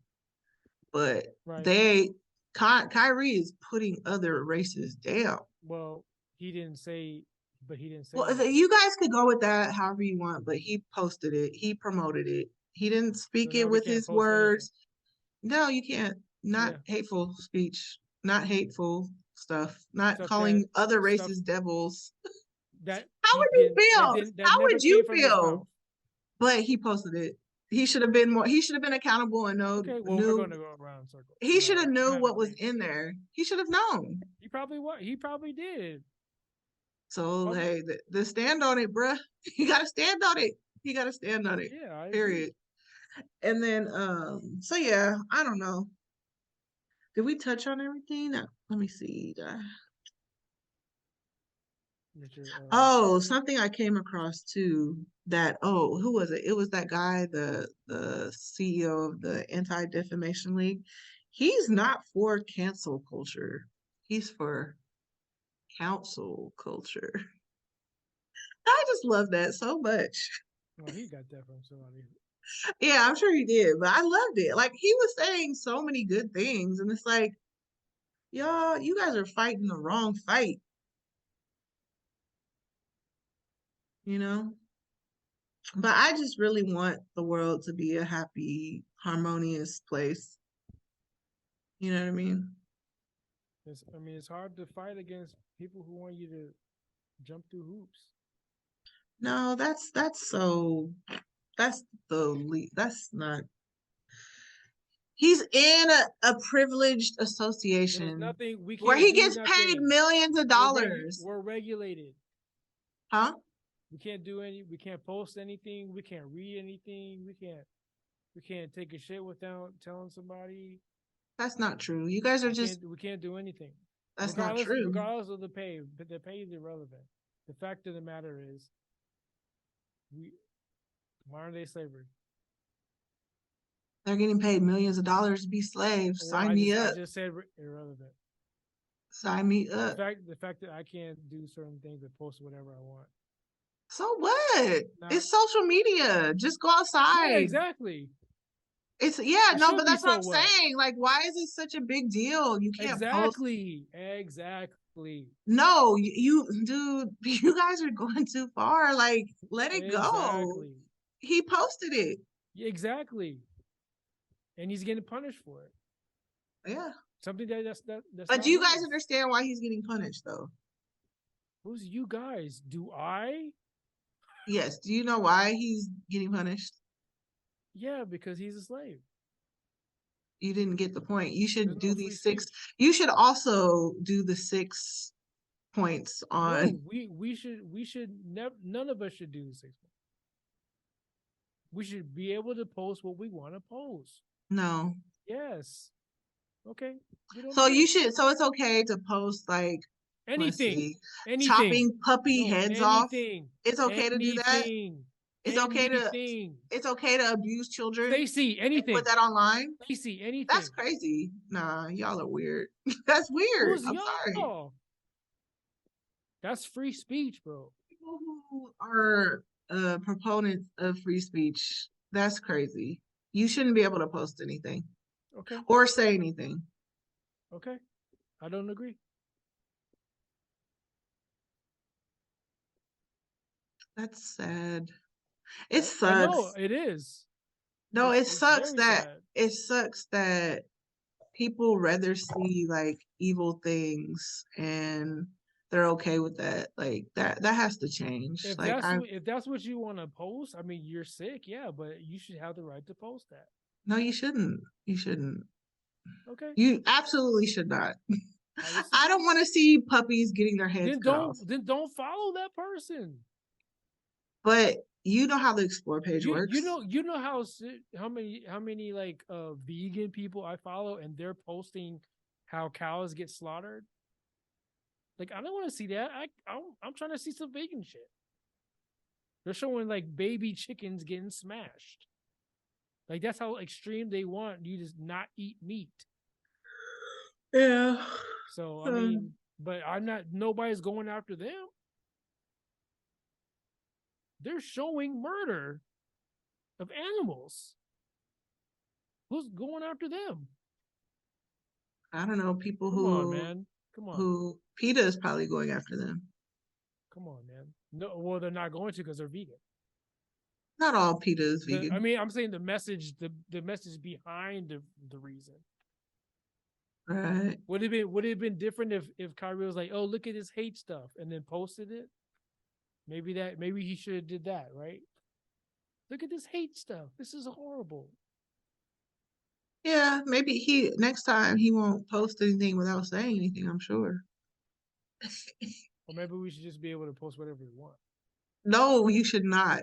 But Kyrie is putting other races down. Well, he didn't say. Well, you guys could go with that however you want, but he posted it. He promoted it. He didn't speak it with his words. Anything. No, you can't. Not hateful speech. Not hateful stuff. Not calling other races devils. How would you feel? How would you feel? But he posted it. He should have been more. He should have been accountable and know. Okay, well, we're going to go around in circles. He should have knew what was in there. He should have known. He probably did. So hey, the stand on it, bruh. You gotta stand on it. Yeah. Period. And then so yeah, I don't know. Did we touch on everything? Let me see. Something I came across too that who was it? It was that guy, the CEO of the Anti-Defamation League. He's not for cancel culture. He's for council culture. I just love that so much. Well, he got that from somebody. Yeah, I'm sure he did, but I loved it. Like he was saying so many good things, and it's like, y'all, you guys are fighting the wrong fight. you know? But I just really want the world to be a happy, harmonious place. You know what I mean? It's hard to fight against people who want you to jump through hoops. No, that's that's not. He's in a privileged There's association nothing we where can't he do. gets paid Nothing. millions of dollars. We're regulated. Huh? We can't do any. We can't post anything. We can't read anything. We can't take a shit without telling somebody. That's not true. You guys are just. We can't do anything. That's not true. Regardless of the pay, but the pay is irrelevant. The fact of the matter is, modern day slavery. They're getting paid millions of dollars to be slaves. Sign me up. I just said irrelevant. Sign me up. The fact that I can't do certain things and post whatever I want. So what? It's social media. Just go outside. Yeah, exactly. But that's what I'm saying. Like, why is it such a big deal? You can't Exactly. No, dude, you guys are going too far. Like, let it go. He posted it. Exactly. And he's getting punished for it. Yeah. Something that's But do you guys understand why he's getting punished, though? Who's you guys? Do I? Yes. Do you know why he's getting punished? Yeah, because he's a slave. You didn't get the point. You should do these 6. You should also do the 6 points on. No, we should never. None of us should do the 6 points. We should be able to post what we want to post. No. Yes. Okay. So you should. So it's okay to post like anything. Chopping puppy heads off. It's okay to do that. It's okay to abuse children. Stacy, anything. Put that online. Stacy, anything. That's crazy. Nah, y'all are weird. That's weird. I'm sorry. That's free speech, bro. People who are proponents of free speech, that's crazy. You shouldn't be able to post anything. Okay. Or say anything. Okay. I don't agree. That's sad. It sucks. No, it is. No, it sucks that people rather see like evil things and they're okay with that. Like that has to change. If that's what you want to post, I mean, you're sick, yeah, but you should have the right to post that. No, you shouldn't. You shouldn't. Okay. You absolutely should not. I don't want to see puppies getting their heads cut off. Then don't follow that person. But you know how the explore page works. You know how many like vegan people I follow and they're posting how cows get slaughtered. Like I don't want to see that. I'm trying to see some vegan shit. They're showing like baby chickens getting smashed. Like that's how extreme they want you to not eat meat. Yeah. So I mean, but nobody's going after them. They're showing murder of animals. Who's going after them? I don't know. People Come on, man. Come on. Who PETA is probably going after them. Come on, man. No, well, they're not going to because they're vegan. Not all PETA is vegan. I mean, I'm saying the message behind the reason. Right. Would it have been different if Kyrie was like, "Oh, look at this hate stuff," and then posted it? Maybe he should have did that, right? Look at this hate stuff. This is horrible. Yeah, maybe next time he won't post anything without saying anything, I'm sure. Or maybe we should just be able to post whatever we want. No, you should not.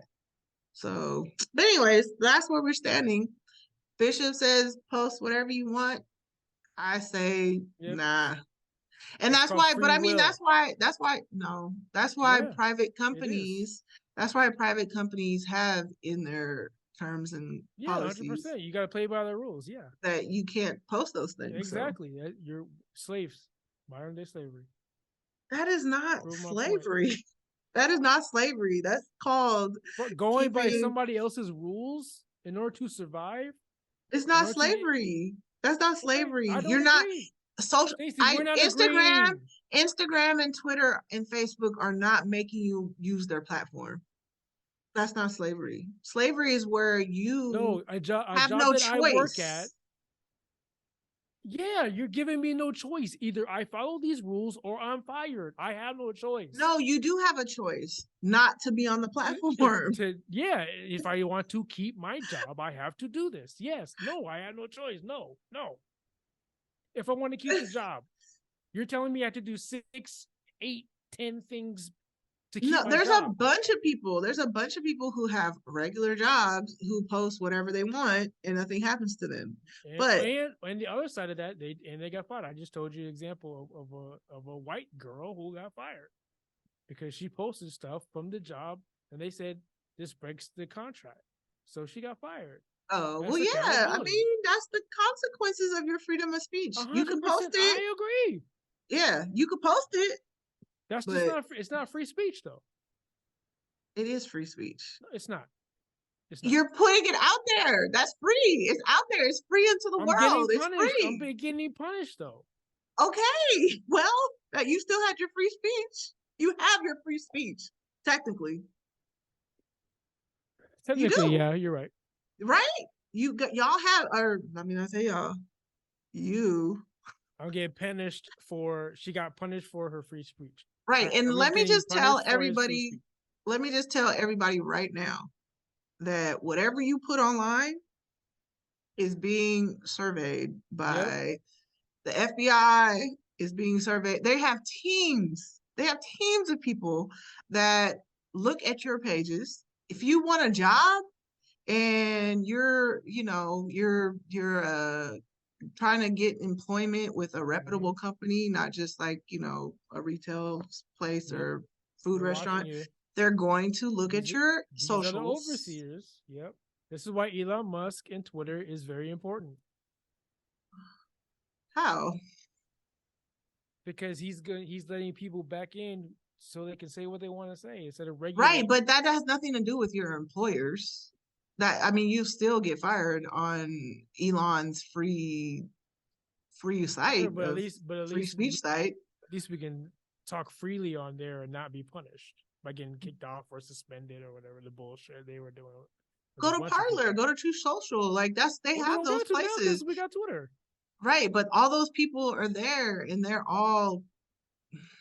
So, but anyways, that's where we're standing. Bishop says post whatever you want. I say nah. And that's why, but I mean, that's why private companies, that's why private companies have in their terms and policies. 100%. You got to play by the rules. Yeah. That you can't post those things. Exactly. So. You're slaves, modern day slavery. That is not slavery. That is not slavery. That's called going by somebody else's rules in order to survive. It's not slavery. That's not slavery. You're not social. Instagram and Twitter and Facebook are not making you use their platform. That's not slavery. Slavery is where you a job no that I work at. choice. Yeah, you're giving me no choice. Either I follow these rules or I'm fired. I have no choice. No, you do have a choice not to be on the platform. If I want to keep my job, I have to do this. Yes. No, I have no choice. No. If I want to keep the job, you're telling me I have to do 6, 8, 10 things to keep my there's job. a bunch of people. There's a bunch of people who have regular jobs who post whatever they want and nothing happens to them. And the other side of that, they got fired. I just told you an example of a white girl who got fired because she posted stuff from the job and they said this breaks the contract. So she got fired. Oh, well, yeah. I mean, that's the consequences of your freedom of speech. You can post it. I agree. Yeah, you could post it. That's just not. It's not free speech, though. It is free speech. No, it's not. You're putting it out there. That's free. It's out there. It's free into the world. It's free. I'm getting punished, though. Okay. Well, you still had your free speech. You have your free speech, technically. Technically, yeah, you're right. Right? Y'all have, or I mean, I say y'all. I'm getting punished for. She got punished for her free speech. Right, and let me just tell everybody right now that whatever you put online is being surveyed by the FBI, is being surveyed. They have teams of people that look at your pages. If you want a job and you're trying to get employment with a reputable company, not just like, a retail place or food restaurant, they're going to look at your socials. These are the overseers. Yep. This is why Elon Musk and Twitter is very important. How? Because he's letting people back in so they can say what they want to say instead of regular. Right, but that has nothing to do with your employers. You still get fired on Elon's free site, sure, but at least free speech site. At least we can talk freely on there and not be punished by getting kicked off or suspended or whatever the bullshit they were doing. Go to Parler, go to True Social. They have those places. We got Twitter. Right, but all those people are there and they're all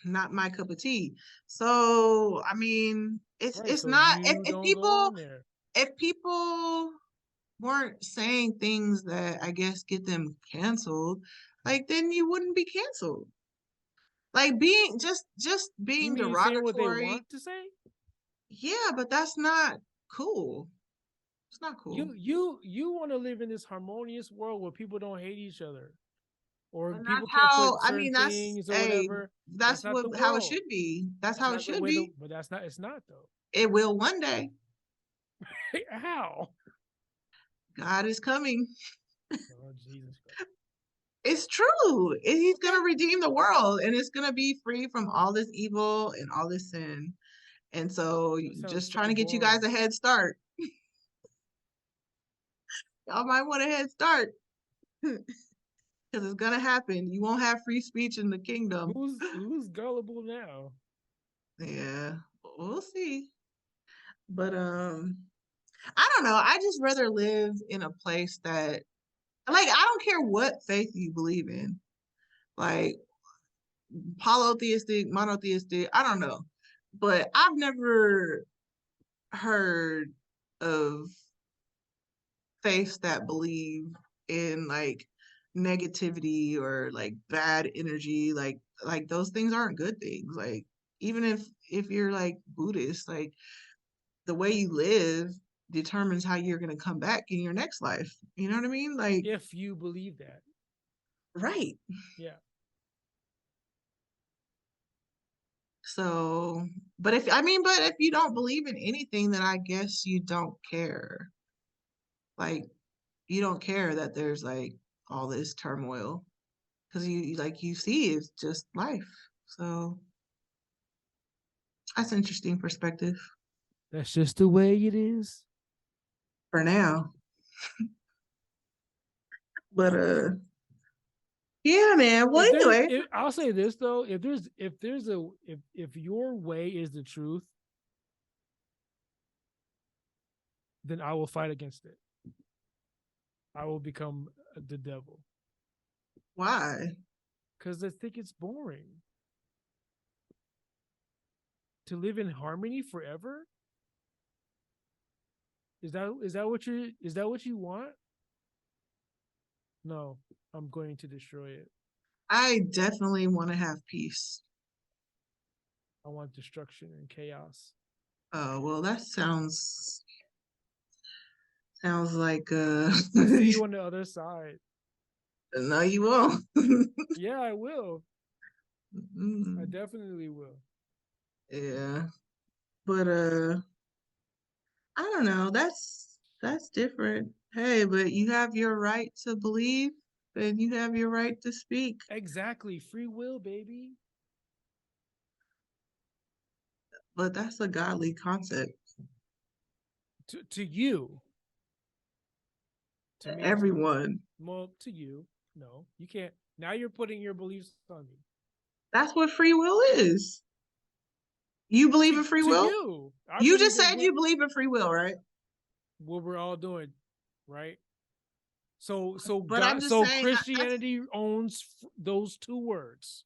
not my cup of tea. So, I mean, it's not, if people weren't saying things that I guess get them canceled, then you wouldn't be canceled. Being being derogatory. What they want to say? Yeah, but that's not cool. It's not cool. You want to live in this harmonious world where people don't hate each other, or people that's how it should be. That's how it should be. But that's not. It's not though. It will one day. How? God is coming. Oh, Jesus Christ. It's true. He's going to redeem the world and it's going to be free from all this evil and all this sin. And so just trying to get you guys a head start. Y'all might want a head start. Because it's going to happen. You won't have free speech in the kingdom. Who's gullible now? Yeah, we'll see. But I don't know. I just rather live in a place that, I don't care what faith you believe in. Polytheistic, monotheistic, I don't know. But I've never heard of faiths that believe in negativity or bad energy. Those things aren't good things. Even if you're Buddhist, the way you live determines how you're going to come back in your next life. You know what I mean? If you believe that. Right. Yeah. So, but if you don't believe in anything, then I guess you don't care. You don't care that there's all this turmoil because you see it's just life. So that's an interesting perspective. That's just the way it is. For now. But yeah, man. Well, anyway, I'll say this though: if your way is the truth, then I will fight against it. I will become the devil. Why? Because I think it's boring. To live in harmony forever? Is that what you want? No, I'm going to destroy it. I definitely want to have peace. I want destruction and chaos. Oh, well, that sounds like I'll see you on the other side. No, you won't. Yeah, I will. Mm. I definitely will. Yeah. But I don't know. That's different. Hey, but you have your right to believe and you have your right to speak. Exactly. Free will, baby. But that's a godly concept. To you. To me, everyone. Well, to you. No, you can't. Now you're putting your beliefs on me. That's what free will is. You believe in free will? You just said you believe in free will, right? What we're all doing, right? So but God, so saying, Christianity owns those two words.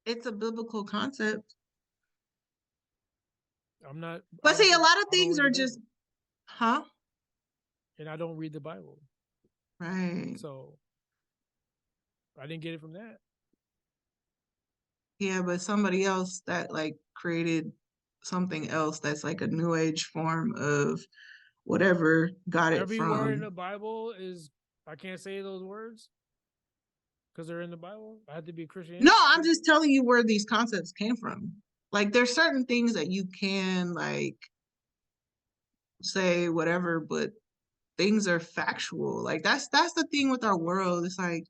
It's a biblical concept. I'm not. But see, a lot of things are just, huh? And I don't read the Bible. Right. So I didn't get it from that. Yeah, but somebody else that like created something else that's like a new age form of whatever got Every it from. word in the Bible is, I can't say those words because they're in the Bible. I have to be a Christian. No, I'm just telling you where these concepts came from. Like there's certain things that you can like say whatever, but things are factual. Like that's the thing with our world. It's like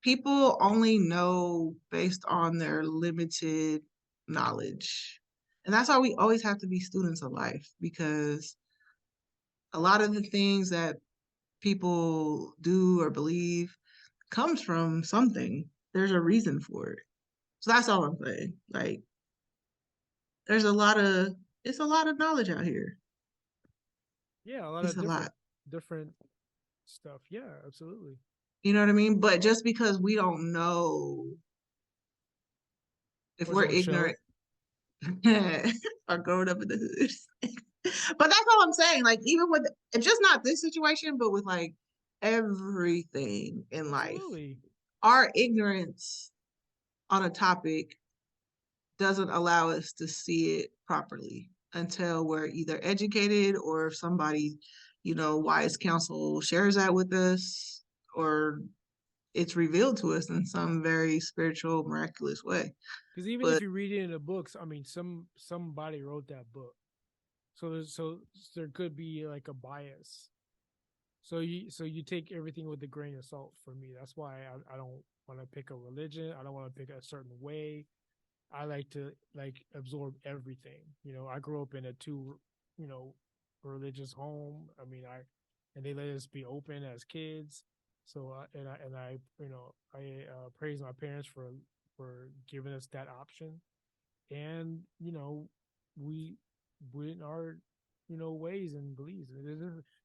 people only know based on their limited knowledge. And that's why we always have to be students of life, because a lot of the things that people do or believe comes from something. There's a reason for it. So that's all I'm saying. Like there's it's a lot of knowledge out here. Yeah, a lot of different stuff. Yeah, absolutely. You know what I mean? But just because we don't know, if we're ignorant or growing up in the hood. But that's all I'm saying. Like even with it's just not this situation, but with like everything in life, our ignorance on a topic doesn't allow us to see it properly until we're either educated or if somebody, wise counsel shares that with us, or it's revealed to us in some very spiritual, miraculous way. Because even if you read it in the books, I mean, somebody wrote that book, so there could be like a bias. So you take everything with a grain of salt. For me, that's why I don't want to pick a religion. I don't want to pick a certain way. I like to absorb everything. I grew up in a two, religious home. I mean, and they let us be open as kids. So I praise my parents for giving us that option. And we in our ways and beliefs.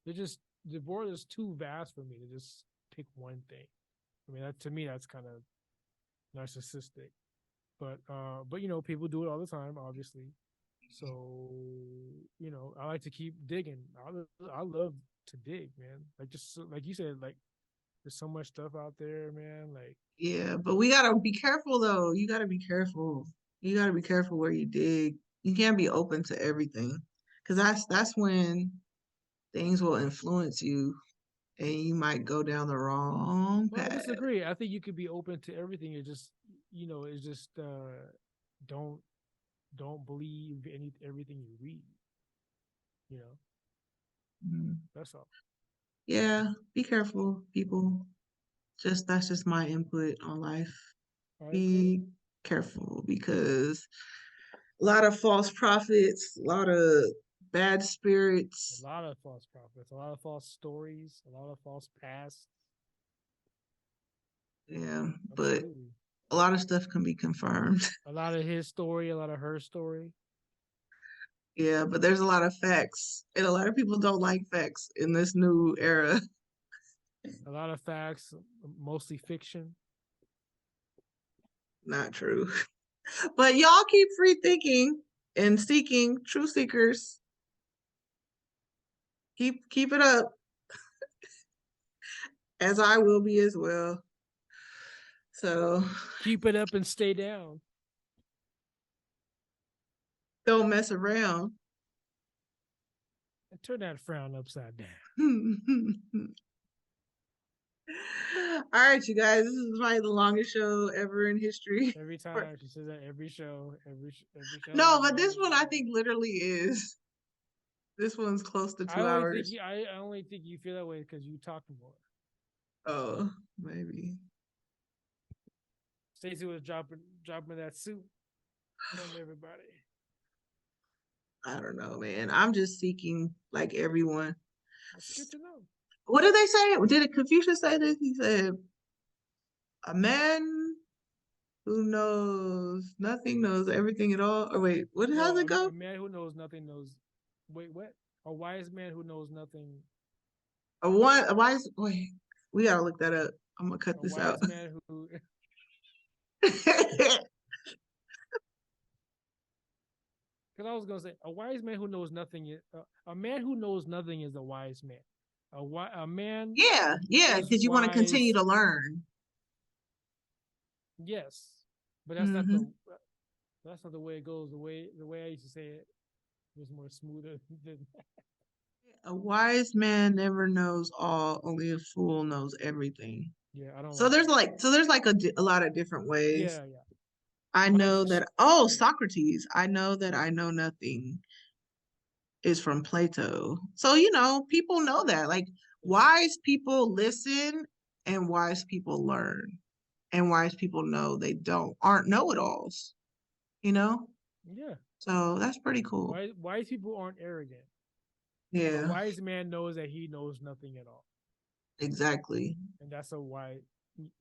They're just the board is too vast for me to just pick one thing. I mean, to me that's kind of narcissistic. But people do it all the time, obviously. So I like to keep digging. I love to dig, man. Like just like you said, like there's so much stuff out there, man. Like yeah, but we gotta be careful though. You gotta be careful. You gotta be careful where you dig. You can't be open to everything, because that's when things will influence you, and you might go down the wrong path. I disagree. I think you could be open to everything. It's just don't believe everything you read. That's all. Yeah, be careful, people. That's just my input on life. Be careful, because a lot of false prophets, a lot of bad spirits, a lot of false prophets, a lot of false stories, a lot of false past. Yeah, but a lot of stuff can be confirmed. A lot of his story, a lot of her story. Yeah, but there's a lot of facts, and a lot of people don't like facts in this new era. A lot of facts, mostly fiction. Not true. But y'all keep free thinking and seeking, true seekers. Keep it up, as I will be as well. So keep it up and stay down. Don't mess around. And turn that frown upside down. All right, you guys. This is probably the longest show ever in history. Every time she says that, every show. No, but this one I think literally is. This one's close to 2 hours. I only think you feel that way because you talk more. Oh, maybe. Stacey was dropping that soup on everybody. I don't know, man. I'm just seeking like everyone. That's good to know. What did they say? Did Confucius say this? He said, "A man who knows nothing knows everything at all." Or wait, how's it go? A man who knows nothing knows. Wait, what? A wise man who knows nothing. A wise. Wait, we gotta look that up. I'm gonna cut this out. A wise man who. Because I was gonna say, a wise man who knows nothing is a man who knows nothing is a wise man. A man. Yeah, because you want to continue to learn. Yes, but that's not the way it goes. The way I used to say it was more smoother than that. A wise man never knows all. Only a fool knows everything. Yeah, I don't. So there's like a lot of different ways. Yeah. I know that. Socrates. I know that I know nothing is from Plato. So people know that. Like wise people listen, and wise people learn, and wise people know they aren't know-it-alls. Yeah. So that's pretty cool. Wise people aren't arrogant. Yeah. A wise man knows that he knows nothing at all. Exactly. And that's a wise.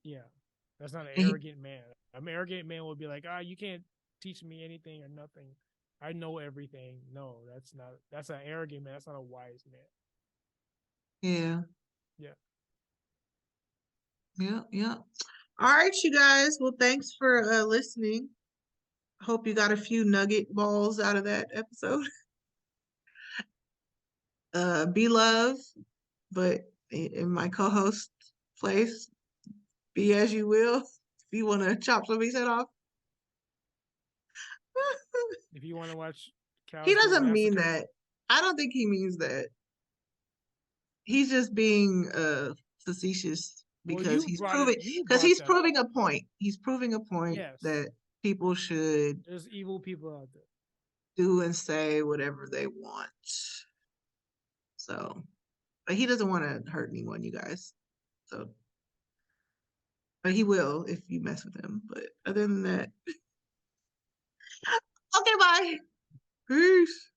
Yeah. That's not an arrogant man. An arrogant man would be like, you can't teach me anything or nothing. I know everything. No, that's an arrogant man. That's not a wise man. Yeah. All right, you guys. Well, thanks for listening. Hope you got a few nugget balls out of that episode. Be love, but in my co-host place, be as you will. If you want to chop somebody's head off. If you want to watch cows, he doesn't mean that. I don't think he means that. He's just being facetious because he's proving a point. He's proving a point that people should. There's evil people out there. Do and say whatever they want. So, but he doesn't want to hurt anyone, you guys. So, but he will if you mess with him. But other than that, okay, bye. Peace.